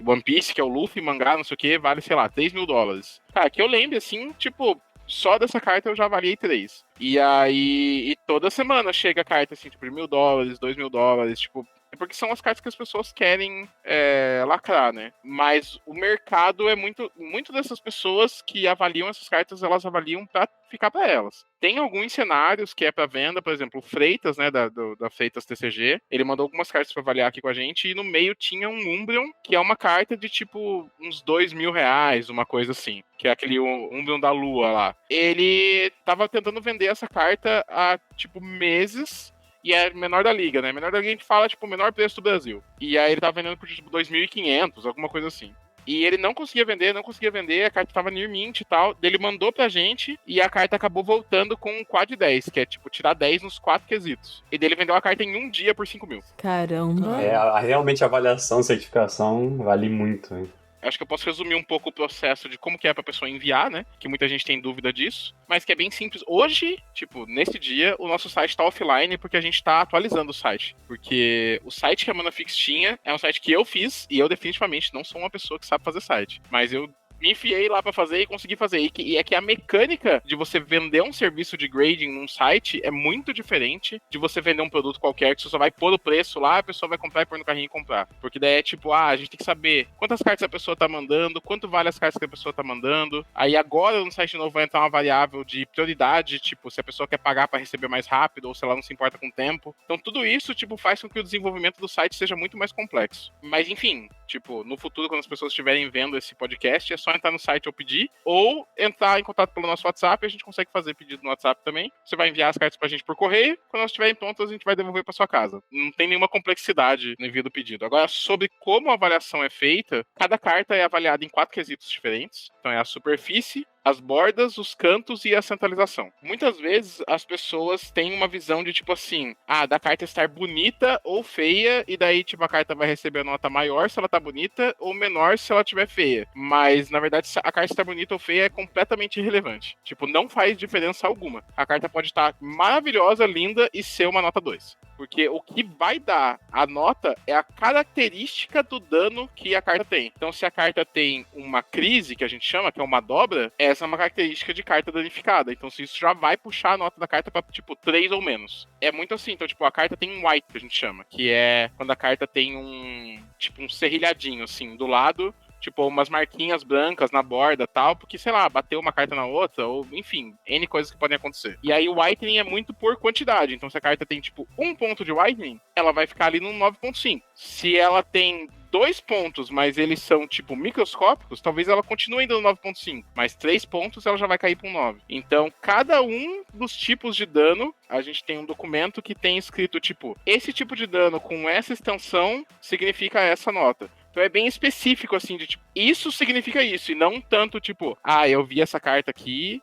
One Piece, que é o Luffy, mangá, não sei o que, vale, sei lá, $3.000. Cara, que eu lembro, assim, tipo... Só dessa carta eu já avaliei 3. E aí, toda semana chega a carta assim, tipo, de $1.000, $2.000, tipo, é porque são as cartas que as pessoas querem lacrar, né? Mas o mercado é muito dessas pessoas que avaliam essas cartas, elas avaliam pra ficar pra elas. Tem alguns cenários que é pra venda, por exemplo, o Freitas, né, da Freitas TCG, ele mandou algumas cartas pra avaliar aqui com a gente, e no meio tinha um Umbreon, que é uma carta de, tipo, uns R$ 2.000, uma coisa assim, que é aquele Umbreon da Lua lá. Ele tava tentando vender essa carta há, tipo, meses, e é menor da liga, né? Menor da liga a gente fala, tipo, o menor preço do Brasil. E aí ele tava vendendo por, tipo, 2.500, alguma coisa assim. E ele não conseguia vender, a carta tava near mint e tal. Ele mandou pra gente e a carta acabou voltando com um quad 10, que é tipo tirar 10 nos 4 quesitos. E dele vendeu a carta em um dia por 5.000. Caramba. Realmente a avaliação, certificação vale muito, hein? Acho que eu posso resumir um pouco o processo de como que é pra pessoa enviar, né? Que muita gente tem dúvida disso. Mas que é bem simples. Hoje, tipo, nesse dia, o nosso site tá offline porque a gente tá atualizando o site. Porque o site que a Manafix tinha é um site que eu fiz e eu definitivamente não sou uma pessoa que sabe fazer site. Mas eu me enfiei lá pra fazer e consegui fazer. E é que a mecânica de você vender um serviço de grading num site é muito diferente de você vender um produto qualquer que você só vai pôr o preço lá, a pessoa vai comprar e pôr no carrinho e comprar. Porque daí é tipo, a gente tem que saber quantas cartas a pessoa tá mandando, quanto vale as cartas que a pessoa tá mandando. Aí agora no site novo vai entrar uma variável de prioridade, tipo, se a pessoa quer pagar pra receber mais rápido ou se ela não se importa com o tempo. Então tudo isso, tipo, faz com que o desenvolvimento do site seja muito mais complexo. Mas enfim, tipo, no futuro, quando as pessoas estiverem vendo esse podcast, é só entrar no site ou pedir, ou entrar em contato pelo nosso WhatsApp, a gente consegue fazer pedido no WhatsApp também. Você vai enviar as cartas pra gente por correio, quando elas estiverem prontas, a gente vai devolver pra sua casa. Não tem nenhuma complexidade no envio do pedido. Agora, sobre como a avaliação é feita, cada carta é avaliada em 4 quesitos diferentes. Então é a superfície, as bordas, os cantos e a centralização. Muitas vezes as pessoas têm uma visão de tipo assim, da carta estar bonita ou feia, e daí tipo a carta vai receber a nota maior se ela tá bonita ou menor se ela tiver feia. Mas na verdade a carta estar bonita ou feia é completamente irrelevante. Tipo, não faz diferença alguma. A carta pode estar maravilhosa, linda e ser uma nota 2. Porque o que vai dar a nota é a característica do dano que a carta tem. Então, se a carta tem uma crise, que a gente chama, que é uma dobra, essa é uma característica de carta danificada. Então, se isso já vai puxar a nota da carta pra, tipo, 3 ou menos. É muito assim. Então, tipo, a carta tem um white, que a gente chama, que é quando a carta tem um serrilhadinho, assim, do lado, tipo, umas marquinhas brancas na borda e tal, porque, sei lá, bateu uma carta na outra, ou, enfim, N coisas que podem acontecer. E aí o whitening é muito por quantidade. Então, se a carta tem, tipo, 1 ponto de whitening, ela vai ficar ali no 9.5. Se ela tem 2 pontos, mas eles são, tipo, microscópicos, talvez ela continue ainda no 9.5. Mas 3 pontos, ela já vai cair para um 9. Então, cada um dos tipos de dano, a gente tem um documento que tem escrito, tipo, esse tipo de dano com essa extensão significa essa nota. Então é bem específico, assim, de tipo, isso significa isso, e não tanto, tipo, eu vi essa carta aqui,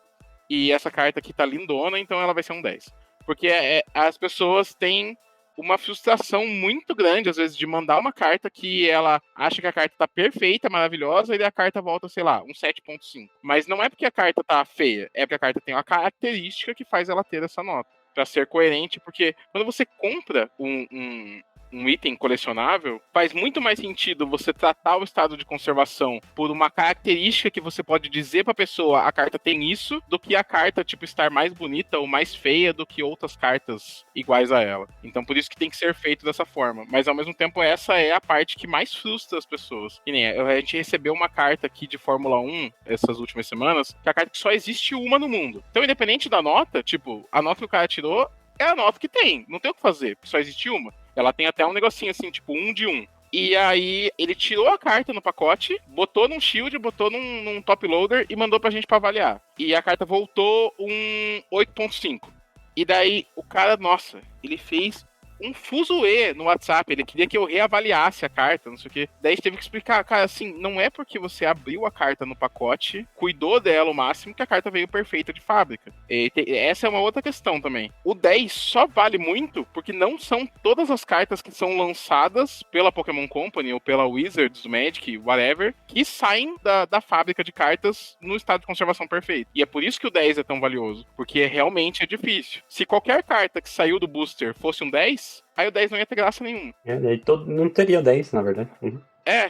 e essa carta aqui tá lindona, então ela vai ser um 10. Porque as pessoas têm uma frustração muito grande, às vezes, de mandar uma carta que ela acha que a carta tá perfeita, maravilhosa, e daí a carta volta, sei lá, um 7.5. Mas não é porque a carta tá feia, é porque a carta tem uma característica que faz ela ter essa nota. Pra ser coerente, porque quando você compra um item colecionável, faz muito mais sentido você tratar o estado de conservação por uma característica que você pode dizer pra pessoa, a carta tem isso, do que a carta, tipo, estar mais bonita ou mais feia do que outras cartas iguais a ela. Então, por isso que tem que ser feito dessa forma. Mas, ao mesmo tempo, essa é a parte que mais frustra as pessoas. Que nem a gente recebeu uma carta aqui de Fórmula 1, essas últimas semanas, que é a carta que só existe uma no mundo. Então, independente da nota, tipo, a nota que o cara tirou é a nota que tem. Não tem o que fazer, só existe uma. Ela tem até um negocinho assim, tipo 1 de 1. E aí, ele tirou a carta no pacote, botou num shield, botou num top loader e mandou pra gente pra avaliar. E a carta voltou um 8.5. E daí, o cara, nossa, ele fez um fuzuê no WhatsApp. Ele queria que eu reavaliasse a carta, não sei o quê. Daí a gente teve que explicar, cara, assim, não é porque você abriu a carta no pacote, cuidou dela o máximo, que a carta veio perfeita de fábrica. Essa é uma outra questão também. O 10 só vale muito porque não são todas as cartas que são lançadas pela Pokémon Company ou pela Wizards, Magic, whatever, que saem da fábrica de cartas no estado de conservação perfeito. E é por isso que o 10 é tão valioso, porque realmente é difícil. Se qualquer carta que saiu do booster fosse um 10, aí o 10 não ia ter graça nenhuma. Daí não teria 10, na verdade. Uhum.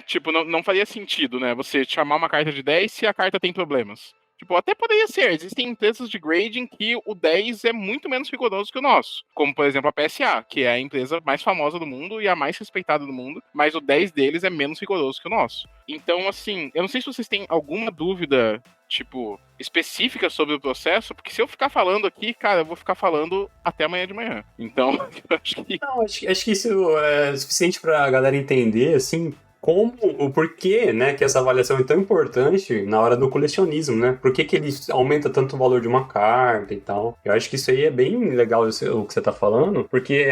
Tipo, não faria sentido, né? Você chamar uma carta de 10 se a carta tem problemas. Tipo, até poderia ser. Existem empresas de grading que o 10 é muito menos rigoroso que o nosso. Como, por exemplo, a PSA, que é a empresa mais famosa do mundo e a mais respeitada do mundo. Mas o 10 deles é menos rigoroso que o nosso. Então, assim, eu não sei se vocês têm alguma dúvida, tipo, específica sobre o processo, porque se eu ficar falando aqui, cara, eu vou ficar falando até amanhã de manhã. Então, eu acho que... Não, acho que isso é suficiente pra galera entender, assim, como, o porquê, né, que essa avaliação é tão importante na hora do colecionismo, né? Por que ele aumenta tanto o valor de uma carta e tal. Eu acho que isso aí é bem legal o que você tá falando, porque,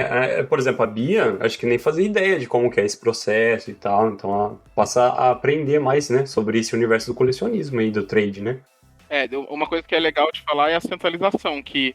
por exemplo, a Bia, acho que nem fazia ideia de como que é esse processo e tal, então ela passa a aprender mais, né, sobre esse universo do colecionismo aí, do trade, né? Uma coisa que é legal de falar é a centralização, que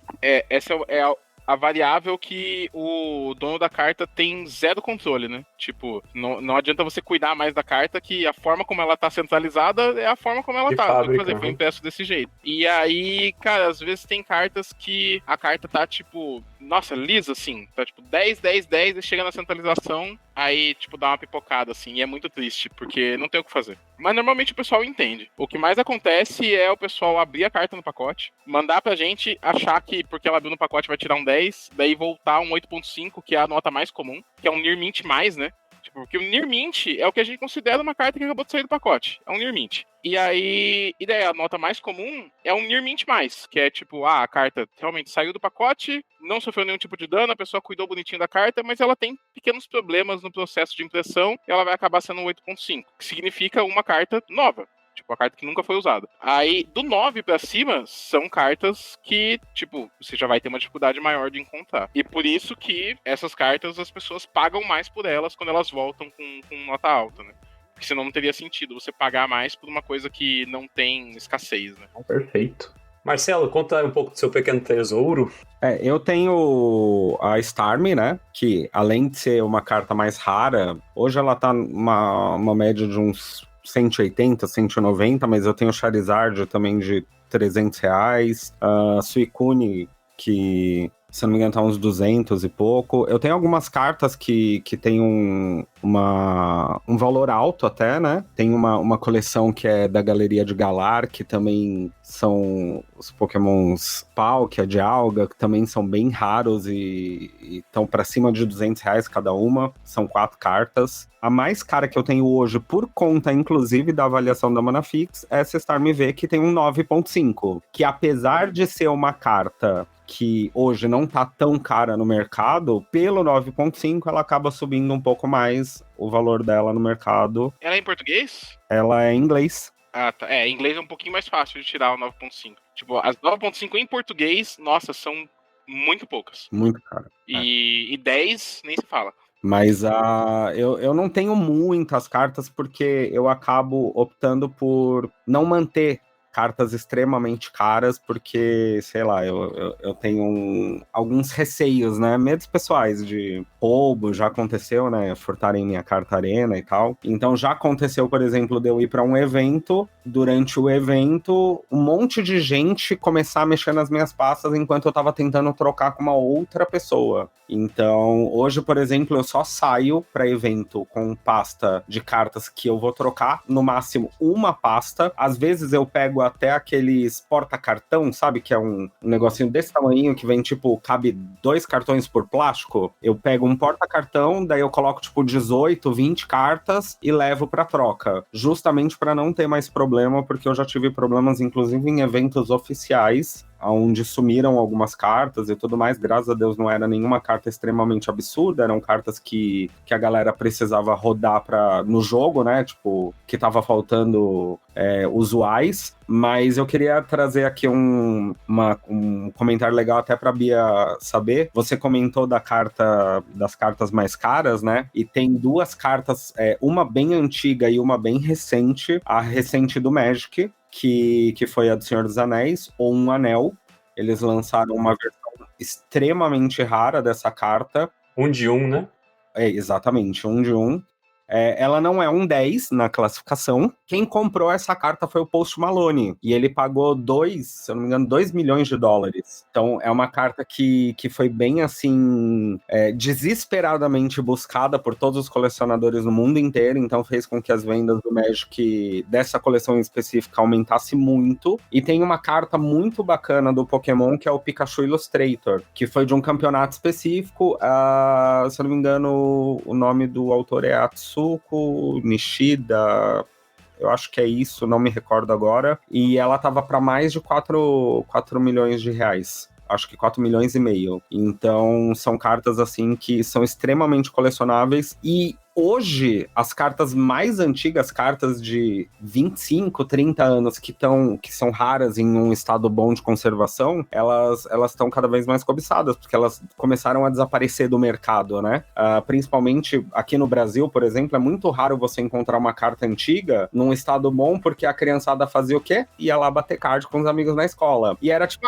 essa é a variável que o dono da carta tem zero controle, né? Tipo, não adianta você cuidar mais da carta, que a forma como ela tá centralizada é a forma como ela De tá. fábrica, Tem que fazer, foi impresso desse jeito. E aí, cara, às vezes tem cartas que a carta tá, tipo, nossa, lisa, assim. Tá, tipo, 10, 10, 10, e chega na centralização, aí, tipo, dá uma pipocada, assim. E é muito triste, porque não tem o que fazer. Mas normalmente o pessoal entende. O que mais acontece é o pessoal abrir a carta no pacote, mandar pra gente, achar que porque ela abriu no pacote vai tirar um 10, daí voltar um 8.5, que é a nota mais comum, que é um Near Mint mais, né? Tipo, porque o Near Mint é o que a gente considera uma carta que acabou de sair do pacote. É um Near Mint. E aí, daí a nota mais comum é um Near Mint mais, que é tipo, a carta realmente saiu do pacote, não sofreu nenhum tipo de dano, a pessoa cuidou bonitinho da carta, mas ela tem pequenos problemas no processo de impressão, e ela vai acabar sendo um 8.5, que significa uma carta nova. Tipo, a carta que nunca foi usada. Aí, do 9 pra cima, são cartas que, tipo, você já vai ter uma dificuldade maior de encontrar. E por isso que essas cartas, as pessoas pagam mais por elas quando elas voltam com nota alta, né? Porque senão não teria sentido você pagar mais por uma coisa que não tem escassez, né? Perfeito. Marcelo, conta um pouco do seu pequeno tesouro. Eu tenho a Starmie, né? Que além de ser uma carta mais rara, hoje ela tá uma média de uns 180, 190, mas eu tenho Charizard também de R$300. A Suicune, que, se não me engano, tá uns 200 e pouco. Eu tenho algumas cartas que tem um valor alto até, né? Tem uma coleção que é da Galeria de Galar, que também são os Pokémons Palkia, de Alga, que também são bem raros e estão para cima de R$200 cada uma. São 4 cartas. A mais cara que eu tenho hoje, por conta, inclusive, da avaliação da Manafix, é essa Starmie V, que tem um 9.5. Que apesar de ser uma carta que hoje não tá tão cara no mercado, pelo 9.5 ela acaba subindo um pouco mais o valor dela no mercado. Ela é em português? Ela é em inglês. Ah, tá. Em inglês é um pouquinho mais fácil de tirar o 9.5. Tipo, as 9.5 em português, nossa, são muito poucas. Muito cara. E 10, nem se fala. Mas eu não tenho muitas cartas porque eu acabo optando por não manter cartas extremamente caras, porque, sei lá, eu tenho alguns receios, né? Medos pessoais de roubo, já aconteceu, né? Furtarem minha carta arena e tal. Então já aconteceu, por exemplo, de eu ir para um evento, durante o evento, um monte de gente começar a mexer nas minhas pastas enquanto eu tava tentando trocar com uma outra pessoa. Então, hoje, por exemplo, eu só saio para evento com pasta de cartas que eu vou trocar, no máximo uma pasta. Às vezes eu pego até aqueles porta-cartão, sabe? Que é um negocinho desse tamanho que vem, tipo, cabe 2 cartões por plástico. Eu pego um porta-cartão, daí eu coloco, tipo, 18, 20 cartas e levo pra troca. Justamente para não ter mais problema, porque eu já tive problemas, inclusive, em eventos oficiais, onde sumiram algumas cartas e tudo mais. Graças a Deus não era nenhuma carta extremamente absurda, eram cartas que a galera precisava rodar no jogo, né? Tipo, que tava faltando usuais. Mas eu queria trazer aqui um comentário legal até pra Bia saber. Você comentou das cartas mais caras, né? E tem 2 cartas, uma bem antiga e uma bem recente. A recente do Magic, que foi a do Senhor dos Anéis, ou um anel. Eles lançaram uma versão extremamente rara dessa carta. 1 de 1, né? Exatamente, 1 de 1. Ela não é um 10 na classificação. Quem comprou essa carta foi o Post Malone. E ele pagou se eu não me engano, $2 milhões. Então é uma carta que foi bem assim, desesperadamente buscada por todos os colecionadores no mundo inteiro. Então fez com que as vendas do Magic dessa coleção em específica aumentasse muito. E tem uma carta muito bacana do Pokémon, que é o Pikachu Illustrator, que foi de um campeonato específico. Se eu não me engano, o nome do autor é Atsuko Nishida, eu acho que é isso, não me recordo agora. E ela tava para mais de 4 milhões de reais. Acho que 4 milhões e meio. Então, são cartas, assim, que são extremamente colecionáveis. E hoje, as cartas mais antigas, cartas de 25, 30 anos, que são raras em um estado bom de conservação, elas estão cada vez mais cobiçadas, porque elas começaram a desaparecer do mercado, né? Principalmente aqui no Brasil, por exemplo, é muito raro você encontrar uma carta antiga num estado bom, porque a criançada fazia o quê? Ia lá bater card com os amigos na escola. E era tipo,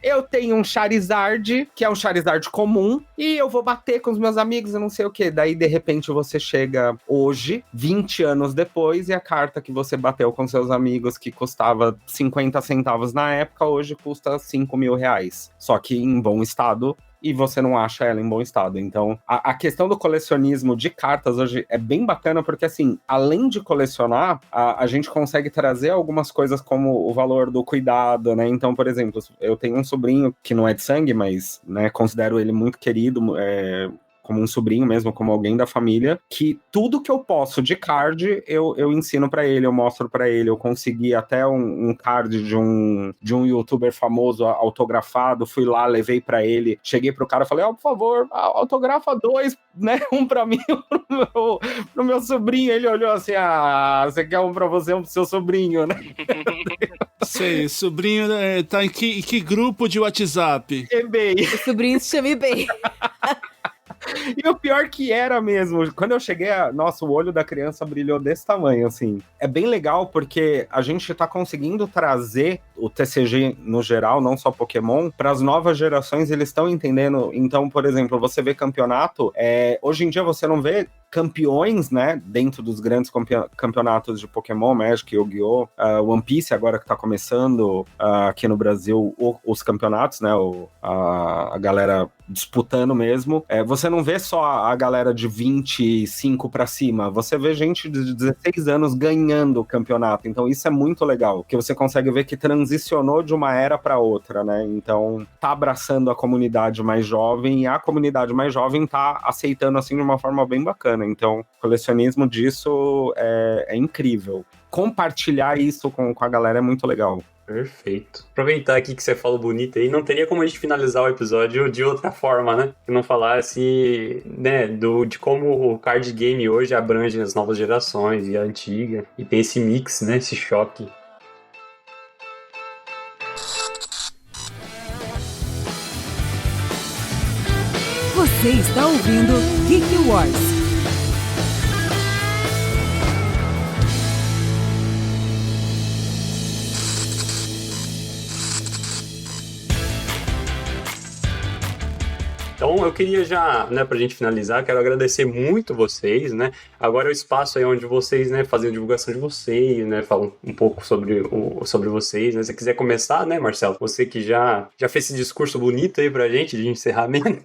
eu tenho um Charizard, que é um Charizard comum, e eu vou bater com os meus amigos, eu não sei o quê. Daí, de repente, você chega hoje, 20 anos depois, e a carta que você bateu com seus amigos, que custava 50 centavos na época, hoje custa 5 mil reais. Só que em bom estado, e você não acha ela em bom estado. Então, a questão do colecionismo de cartas hoje é bem bacana, porque, assim, além de colecionar, a gente consegue trazer algumas coisas como o valor do cuidado, né? Então, por exemplo, eu tenho um sobrinho que não é de sangue, mas, né, considero ele muito querido, como um sobrinho mesmo, como alguém da família, que tudo que eu posso de card, eu ensino pra ele, eu mostro pra ele. Eu consegui até um card de um youtuber famoso autografado, fui lá, levei pra ele, cheguei pro cara, falei, por favor, autografa 2, né, um pra mim, pro meu sobrinho. Ele olhou assim, você quer um pra você, um pro seu sobrinho, né? Sei, sobrinho tá em que grupo de WhatsApp? eBay. O sobrinho se chama eBay. E o pior que era mesmo, quando eu cheguei, nossa, o olho da criança brilhou desse tamanho, assim. É bem legal porque a gente tá conseguindo trazer o TCG no geral, não só Pokémon, para as novas gerações, eles estão entendendo. Então, por exemplo, você vê campeonato, hoje em dia você não vê campeões, né, dentro dos grandes campeonatos de Pokémon, Magic, Yu-Gi-Oh!, One Piece agora que tá começando aqui no Brasil os campeonatos, né, a galera disputando mesmo. Você não vê só a galera de 25 pra cima, você vê gente de 16 anos ganhando o campeonato, então isso é muito legal, que você consegue ver que transicionou de uma era pra outra, né, então tá abraçando a comunidade mais jovem e a comunidade mais jovem tá aceitando assim de uma forma bem bacana, então o colecionismo disso é incrível. Compartilhar isso com a galera é muito legal. Perfeito. Aproveitar aqui que você falou bonito aí, não teria como a gente finalizar o episódio de outra forma, né? Se não falasse, né, de como o card game hoje abrange as novas gerações e a antiga, e tem esse mix, né, esse choque. Você está ouvindo Geek Wars. Então eu queria já, né, pra gente finalizar, quero agradecer muito vocês, né? Agora é o espaço aí onde vocês, né, fazem a divulgação de vocês, né, falam um pouco sobre vocês, né? Se você quiser começar, né, Marcelo? Você que já fez esse discurso bonito aí pra gente de encerramento.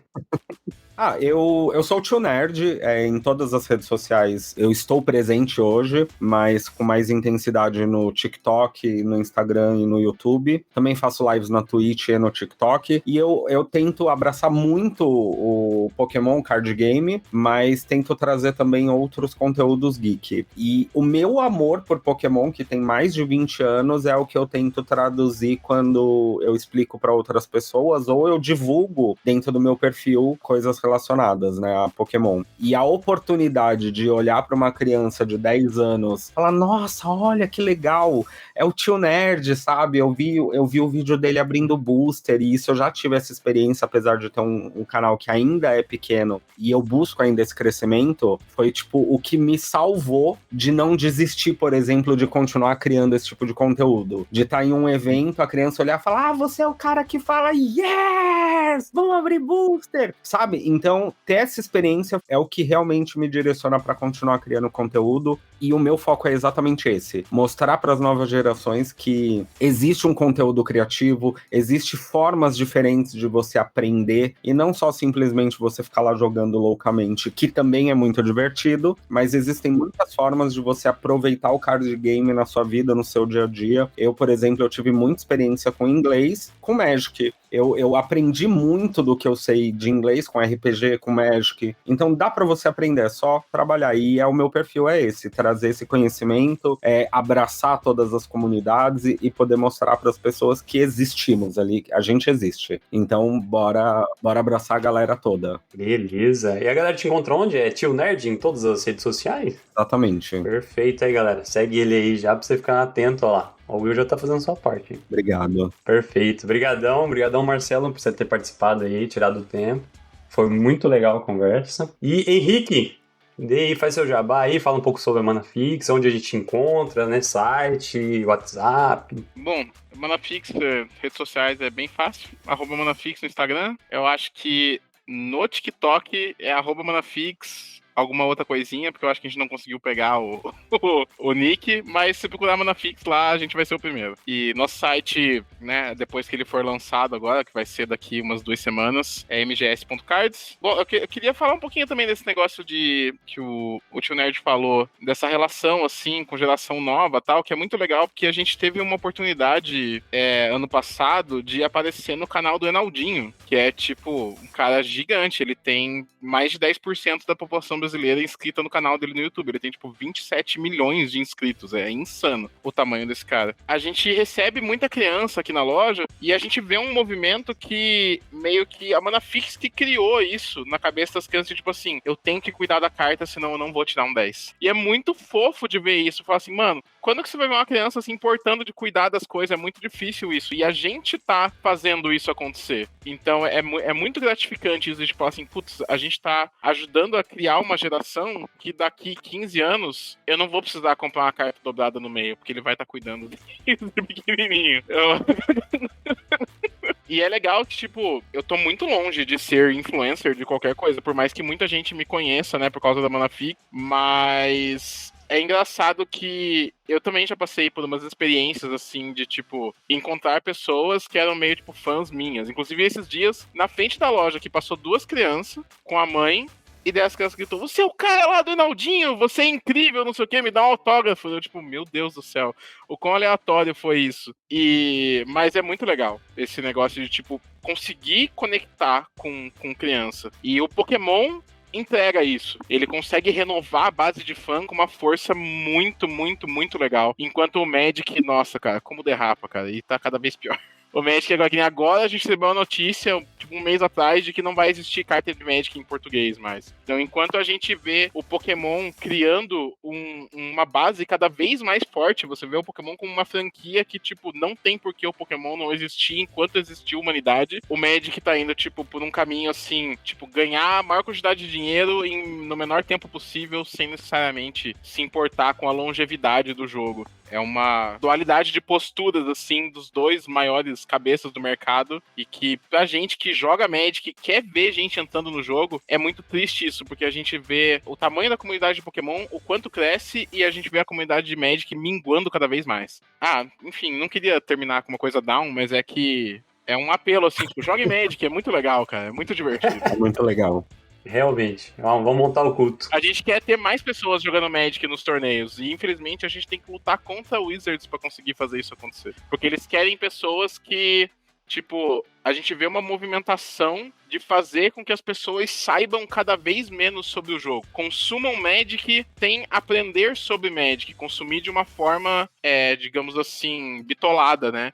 Eu sou o Tio Nerd, em todas as redes sociais eu estou presente hoje, mas com mais intensidade no TikTok, no Instagram e no YouTube. Também faço lives na Twitch e no TikTok. E eu tento abraçar muito o Pokémon Card Game, mas tento trazer também outros conteúdos geek. E o meu amor por Pokémon, que tem mais de 20 anos, é o que eu tento traduzir quando eu explico para outras pessoas ou eu divulgo dentro do meu perfil coisas relacionadas, né, a Pokémon. E a oportunidade de olhar para uma criança de 10 anos e falar, nossa, olha que legal, é o Tio Nerd, sabe? Eu vi o vídeo dele abrindo booster, e isso eu já tive essa experiência, apesar de ter um canal que ainda é pequeno, e eu busco ainda esse crescimento, foi tipo o que me salvou de não desistir, por exemplo, de continuar criando esse tipo de conteúdo. De estar em um evento, a criança olhar e falar, você é o cara que fala, yes, vamos abrir booster, sabe? Então, ter essa experiência é o que realmente me direciona para continuar criando conteúdo, e o meu foco é exatamente esse: mostrar para as novas gerações que existe um conteúdo criativo, existe formas diferentes de você aprender, e não só simplesmente você ficar lá jogando loucamente, que também é muito divertido, mas existem muitas formas de você aproveitar o card game na sua vida, no seu dia a dia. Eu, por exemplo, eu tive muita experiência com inglês, com Magic. Eu aprendi muito do que eu sei de inglês com RPG, com Magic. Então dá pra você aprender, é só trabalhar. E o meu perfil é esse: trazer esse conhecimento, abraçar todas as comunidades e poder mostrar para as pessoas que existimos ali, a gente existe. Então bora abraçar a galera toda. Beleza. E a galera te encontrou onde? É Tio Nerd em todas as redes sociais? Exatamente. Perfeito aí, galera. Segue ele aí já pra você ficar atento, ó lá. O Will já tá fazendo sua parte, hein? Obrigado. Perfeito. Obrigadão, Marcelo, por você ter participado aí, tirado o tempo. Foi muito legal a conversa. E, Henrique, faz seu jabá aí, fala um pouco sobre a Manafix, onde a gente encontra, né? Site, WhatsApp. Bom, Manafix, redes sociais é bem fácil. @Manafix no Instagram. Eu acho que no TikTok é @Manafix. Alguma outra coisinha, porque eu acho que a gente não conseguiu pegar o nick, mas se procurar Manafix lá, a gente vai ser o primeiro. E nosso site, né, depois que ele for lançado agora, que vai ser daqui umas 2 semanas, é mgs.cards. Bom, eu queria falar um pouquinho também desse negócio que o Tio Nerd falou, dessa relação, assim, com geração nova, tal, que é muito legal, porque a gente teve uma oportunidade ano passado de aparecer no canal do Enaldinho, que é, tipo, um cara gigante. Ele tem mais de 10% da população brasileira inscrita no canal dele no YouTube. Ele tem, tipo, 27 milhões de inscritos. É insano o tamanho desse cara. A gente recebe muita criança aqui na loja e a gente vê um movimento que meio que a Manafix que criou isso na cabeça das crianças, tipo assim, eu tenho que cuidar da carta, senão eu não vou tirar um 10. E é muito fofo de ver isso. Falar assim, mano, quando que você vai ver uma criança se importando de cuidar das coisas? É muito difícil isso. E a gente tá fazendo isso acontecer. Então é muito gratificante isso de falar assim, putz, a gente tá ajudando a criar uma geração que daqui 15 anos eu não vou precisar comprar uma carta dobrada no meio, porque ele vai estar cuidando dele pequenininho. E é legal que, tipo, eu tô muito longe de ser influencer de qualquer coisa, por mais que muita gente me conheça, né, por causa da Manafic, mas é engraçado que eu também já passei por umas experiências, assim, de, tipo, encontrar pessoas que eram meio, tipo, fãs minhas. Inclusive, esses dias, na frente da loja, que passou 2 crianças com a mãe, e daí as crianças gritou, você é o cara lá do Ronaldinho, você é incrível, não sei o que, me dá um autógrafo. Eu, tipo, meu Deus do céu, o quão aleatório foi isso. Mas é muito legal esse negócio de, tipo, conseguir conectar com criança. E o Pokémon entrega isso. Ele consegue renovar a base de fã com uma força muito, muito, muito legal. Enquanto o Magic, nossa, cara, como derrapa, cara, e tá cada vez pior. O Magic agora a gente recebeu uma notícia, tipo, um mês atrás, de que não vai existir carta de Magic em português mais. Então, enquanto a gente vê o Pokémon criando uma base cada vez mais forte, você vê o Pokémon como uma franquia que, tipo, não tem por que o Pokémon não existir enquanto existiu a humanidade. O Magic tá indo, tipo, por um caminho, assim, tipo, ganhar a maior quantidade de dinheiro no menor tempo possível, sem necessariamente se importar com a longevidade do jogo. É uma dualidade de posturas, assim, dos 2 maiores cabeças do mercado, e que pra gente que joga Magic, que quer ver gente entrando no jogo, é muito triste isso, porque a gente vê o tamanho da comunidade de Pokémon, o quanto cresce, e a gente vê a comunidade de Magic minguando cada vez mais. Enfim, não queria terminar com uma coisa down, mas é que é um apelo, assim, tipo, jogue Magic, é muito legal, cara, é muito divertido. É muito legal. Realmente. Vamos montar o culto. A gente quer ter mais pessoas jogando Magic nos torneios. E, infelizmente, a gente tem que lutar contra a Wizards pra conseguir fazer isso acontecer. Porque eles querem pessoas que, tipo, a gente vê uma movimentação de fazer com que as pessoas saibam cada vez menos sobre o jogo. Consumam Magic sem aprender sobre Magic. Consumir de uma forma, digamos assim, bitolada, né?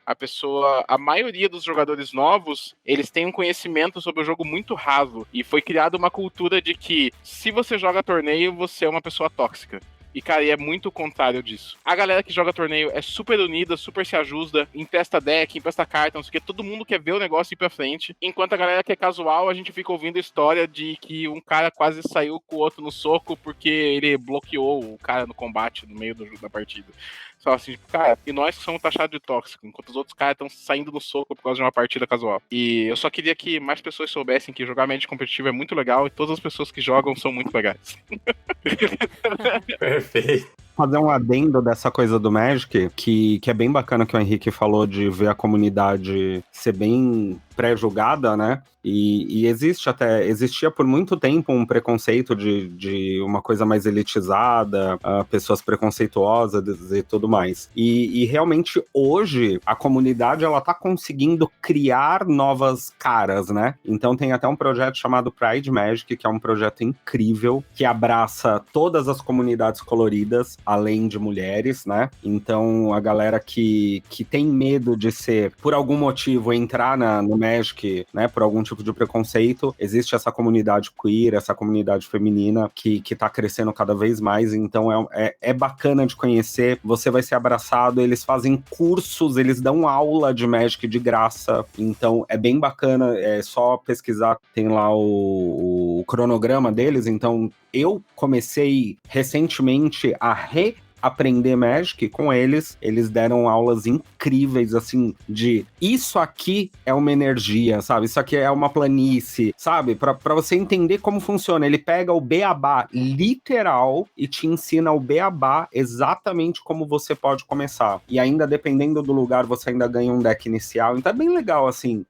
A maioria dos jogadores novos, eles têm um conhecimento sobre o jogo muito raso. E foi criada uma cultura de que, se você joga torneio, você é uma pessoa tóxica. E, cara, é muito o contrário disso. A galera que joga torneio é super unida, super se ajuda, empresta deck, empresta carta, não sei o que. Todo mundo quer ver o negócio ir pra frente. Enquanto a galera que é casual, a gente fica ouvindo a história de que um cara quase saiu com o outro no soco porque ele bloqueou o cara no combate no meio da partida. Só assim, tipo, cara, e nós que somos taxados de tóxico, enquanto os outros caras estão saindo no soco por causa de uma partida casual. E eu só queria que mais pessoas soubessem que jogar Magic competitivo é muito legal e todas as pessoas que jogam são muito legais. Perfeito. Fazer um adendo dessa coisa do Magic, que é bem bacana que o Henrique falou de ver a comunidade ser bem pré-julgada, né? E existia por muito tempo um preconceito de uma coisa mais elitizada, pessoas preconceituosas e tudo mais. E realmente hoje a comunidade ela tá conseguindo criar novas caras, né? Então tem até um projeto chamado Pride Magic, que é um projeto incrível, que abraça todas as comunidades coloridas, além de mulheres, né? Então a galera que tem medo de ser, por algum motivo, entrar no Magic, né, por algum tipo de preconceito, existe essa comunidade queer, essa comunidade feminina que tá crescendo cada vez mais, então é bacana de conhecer, você vai ser abraçado, eles fazem cursos, eles dão aula de Magic de graça, então é bem bacana, é só pesquisar, tem lá o cronograma deles, então eu comecei recentemente a aprender Magic com eles deram aulas incríveis, assim, de isso aqui é uma energia, sabe? Isso aqui é uma planície, sabe? Pra você entender como funciona. Ele pega o beabá literal e te ensina o beabá exatamente como você pode começar. E ainda, dependendo do lugar, você ainda ganha um deck inicial. Então é bem legal, assim,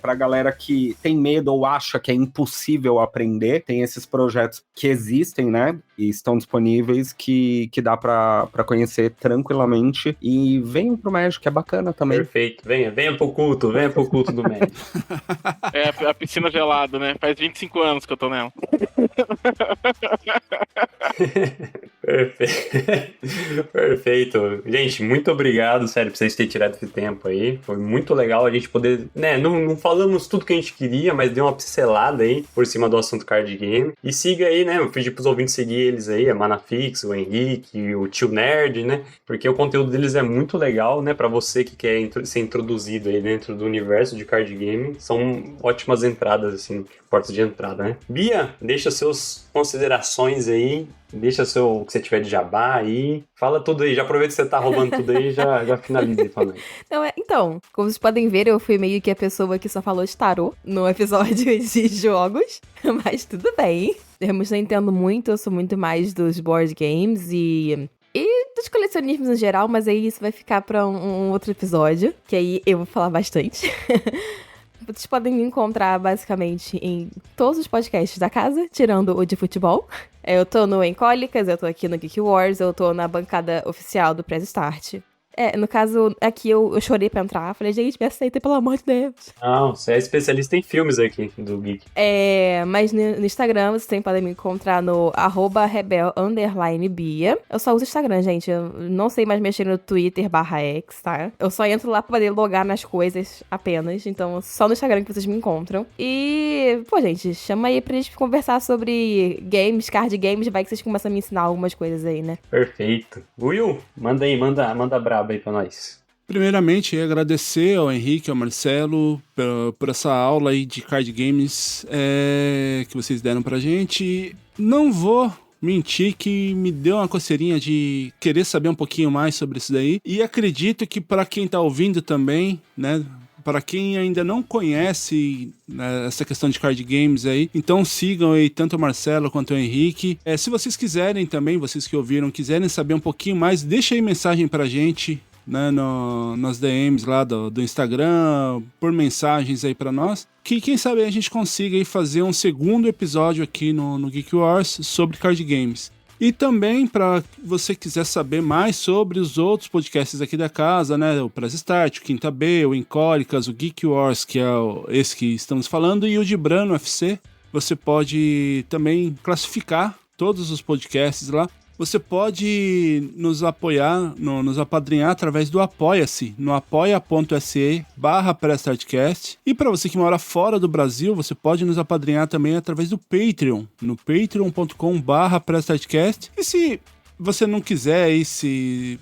pra galera que tem medo ou acha que é impossível aprender, tem esses projetos que existem, né? E estão disponíveis que dá pra conhecer tranquilamente. E venham pro Magic, que é bacana também. Perfeito. Venha pro culto do Magic. A piscina gelada, né? Faz 25 anos que eu tô nela. Perfeito. Gente, muito obrigado, sério, por vocês terem tirado esse tempo aí. Foi muito legal a gente poder, né, não falamos tudo que a gente queria, mas deu uma pincelada aí por cima do assunto card game. E siga aí, né, eu pedi pros ouvintes seguir eles aí, a Manafix, o Henrique, o Tio Nerd, né, porque o conteúdo deles é muito legal, né, pra você que quer ser introduzido aí dentro do universo de card game. São ótimas entradas, assim, portas de entrada, né. Bia, deixa suas considerações aí. Deixa o que você tiver de jabá aí. Fala tudo aí. Já aproveita que você tá roubando tudo aí e já finaliza aí pra nós. Não, então, como vocês podem ver, eu fui meio que a pessoa que só falou de tarô no episódio de jogos. Mas tudo bem. Eu realmente não entendo muito. Eu sou muito mais dos board games e dos colecionismos em geral. Mas aí isso vai ficar pra um outro episódio. Que aí eu vou falar bastante. Vocês podem me encontrar basicamente em todos os podcasts da casa, tirando o de futebol. Eu tô no Encólicas, eu tô aqui no Geek Wars, eu tô na bancada oficial do Press Start. No caso, aqui eu chorei pra entrar. Falei, gente, me aceita, pelo amor de Deus. Não, você é especialista em filmes aqui, do Geek. Mas no Instagram, vocês também podem me encontrar no @rebel_bia. Eu só uso Instagram, gente. Eu não sei mais mexer no Twitter/X, tá? Eu só entro lá pra poder logar nas coisas apenas. Então, só no Instagram que vocês me encontram. E, pô, gente, chama aí pra gente conversar sobre games, card games. Vai que vocês começam a me ensinar algumas coisas aí, né? Perfeito. Will, manda aí, manda braba aí pra nós. Primeiramente, agradecer ao Henrique, ao Marcelo, por essa aula aí de card games que vocês deram pra gente. Não vou mentir que me deu uma coceirinha de querer saber um pouquinho mais sobre isso daí. E acredito que para quem tá ouvindo também, né? Para quem ainda não conhece, né, essa questão de card games aí, então sigam aí tanto o Marcelo quanto o Henrique. Se vocês quiserem também, vocês que ouviram, quiserem saber um pouquinho mais, deixa aí mensagem pra gente, né, nas DMs lá do Instagram, por mensagens aí pra nós, que quem sabe a gente consiga aí fazer um segundo episódio aqui no Geek Wars sobre card games. E também, para você quiser saber mais sobre os outros podcasts aqui da casa, né? O Press Start, o Quinta B, o Encólicas, o Geek Wars, que é esse que estamos falando, e o Dibrano FC, você pode também classificar todos os podcasts lá. Você pode nos apoiar, nos apadrinhar através do Apoia-se, no apoia.se/PressStartCast. E para você que mora fora do Brasil, você pode nos apadrinhar também através do Patreon, no patreon.com/PressStartCast. E se você não quiser aí se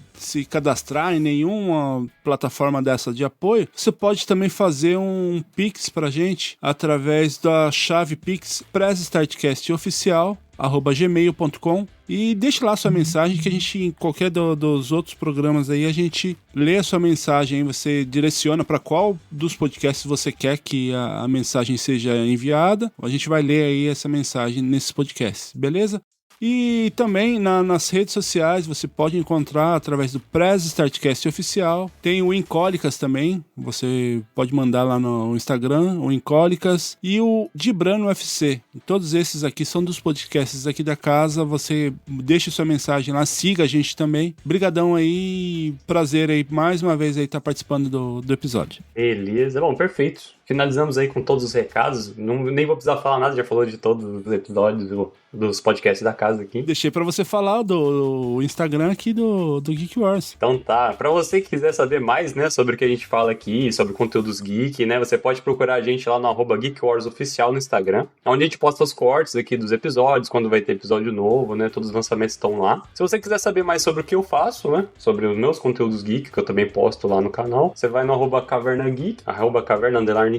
cadastrar em nenhuma plataforma dessa de apoio, você pode também fazer um Pix pra gente através da chave Pix pressstartcastoficial@gmail.com e deixe lá sua mensagem que a gente, em qualquer dos outros programas aí, a gente lê a sua mensagem, você direciona para qual dos podcasts você quer que a mensagem seja enviada, a gente vai ler aí essa mensagem nesses podcasts, beleza? E também nas redes sociais você pode encontrar através do Press Startcast Oficial. Tem o Encólicas também, você pode mandar lá no Instagram, o Encólicas, e o Dibrano UFC. Todos esses aqui são dos podcasts aqui da casa. Você deixa sua mensagem lá, siga a gente também. Brigadão aí, prazer aí mais uma vez aí estar participando do episódio. Beleza, bom, perfeito. Finalizamos aí com todos os recados. Nem vou precisar falar nada, já falou de todos os episódios dos podcasts da casa aqui. Deixei pra você falar do Instagram aqui do Geek Wars. Então tá, pra você que quiser saber mais, né, sobre o que a gente fala aqui, sobre conteúdos geek, né, você pode procurar a gente lá no @GeekWarsOficial no Instagram, onde a gente posta os cortes aqui dos episódios, quando vai ter episódio novo, né, todos os lançamentos estão lá. Se você quiser saber mais sobre o que eu faço, né, sobre os meus conteúdos geek, que eu também posto lá no canal, você vai no @CavernaGeek, @Caverna_Geek,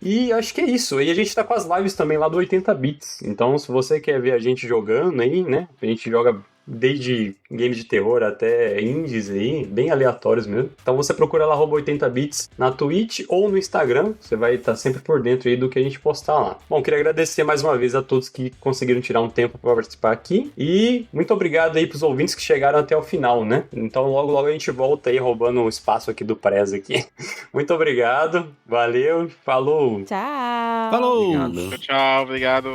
e acho que é isso. E a gente tá com as lives também lá do 80 Bits. Então, se você quer ver a gente jogando aí, né? A gente joga desde games de terror até indies aí, bem aleatórios mesmo. Então você procura lá @80bits na Twitch ou no Instagram, você vai estar sempre por dentro aí do que a gente postar lá. Bom, queria agradecer mais uma vez a todos que conseguiram tirar um tempo para participar aqui e muito obrigado aí pros ouvintes que chegaram até o final, né? Então logo a gente volta aí roubando o espaço aqui do Prez aqui. Muito obrigado, valeu, falou! Tchau! Falou! Obrigado. Tchau, obrigado.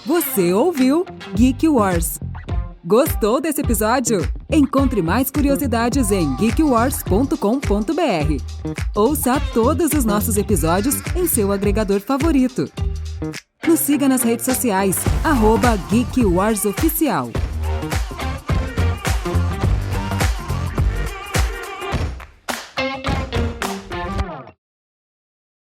Você ouviu Geek Wars, Gostou desse episódio? Encontre mais curiosidades em geekwars.com.br. Ouça todos os nossos episódios em seu agregador favorito. Nos siga nas redes sociais, @GeekWarsOficial.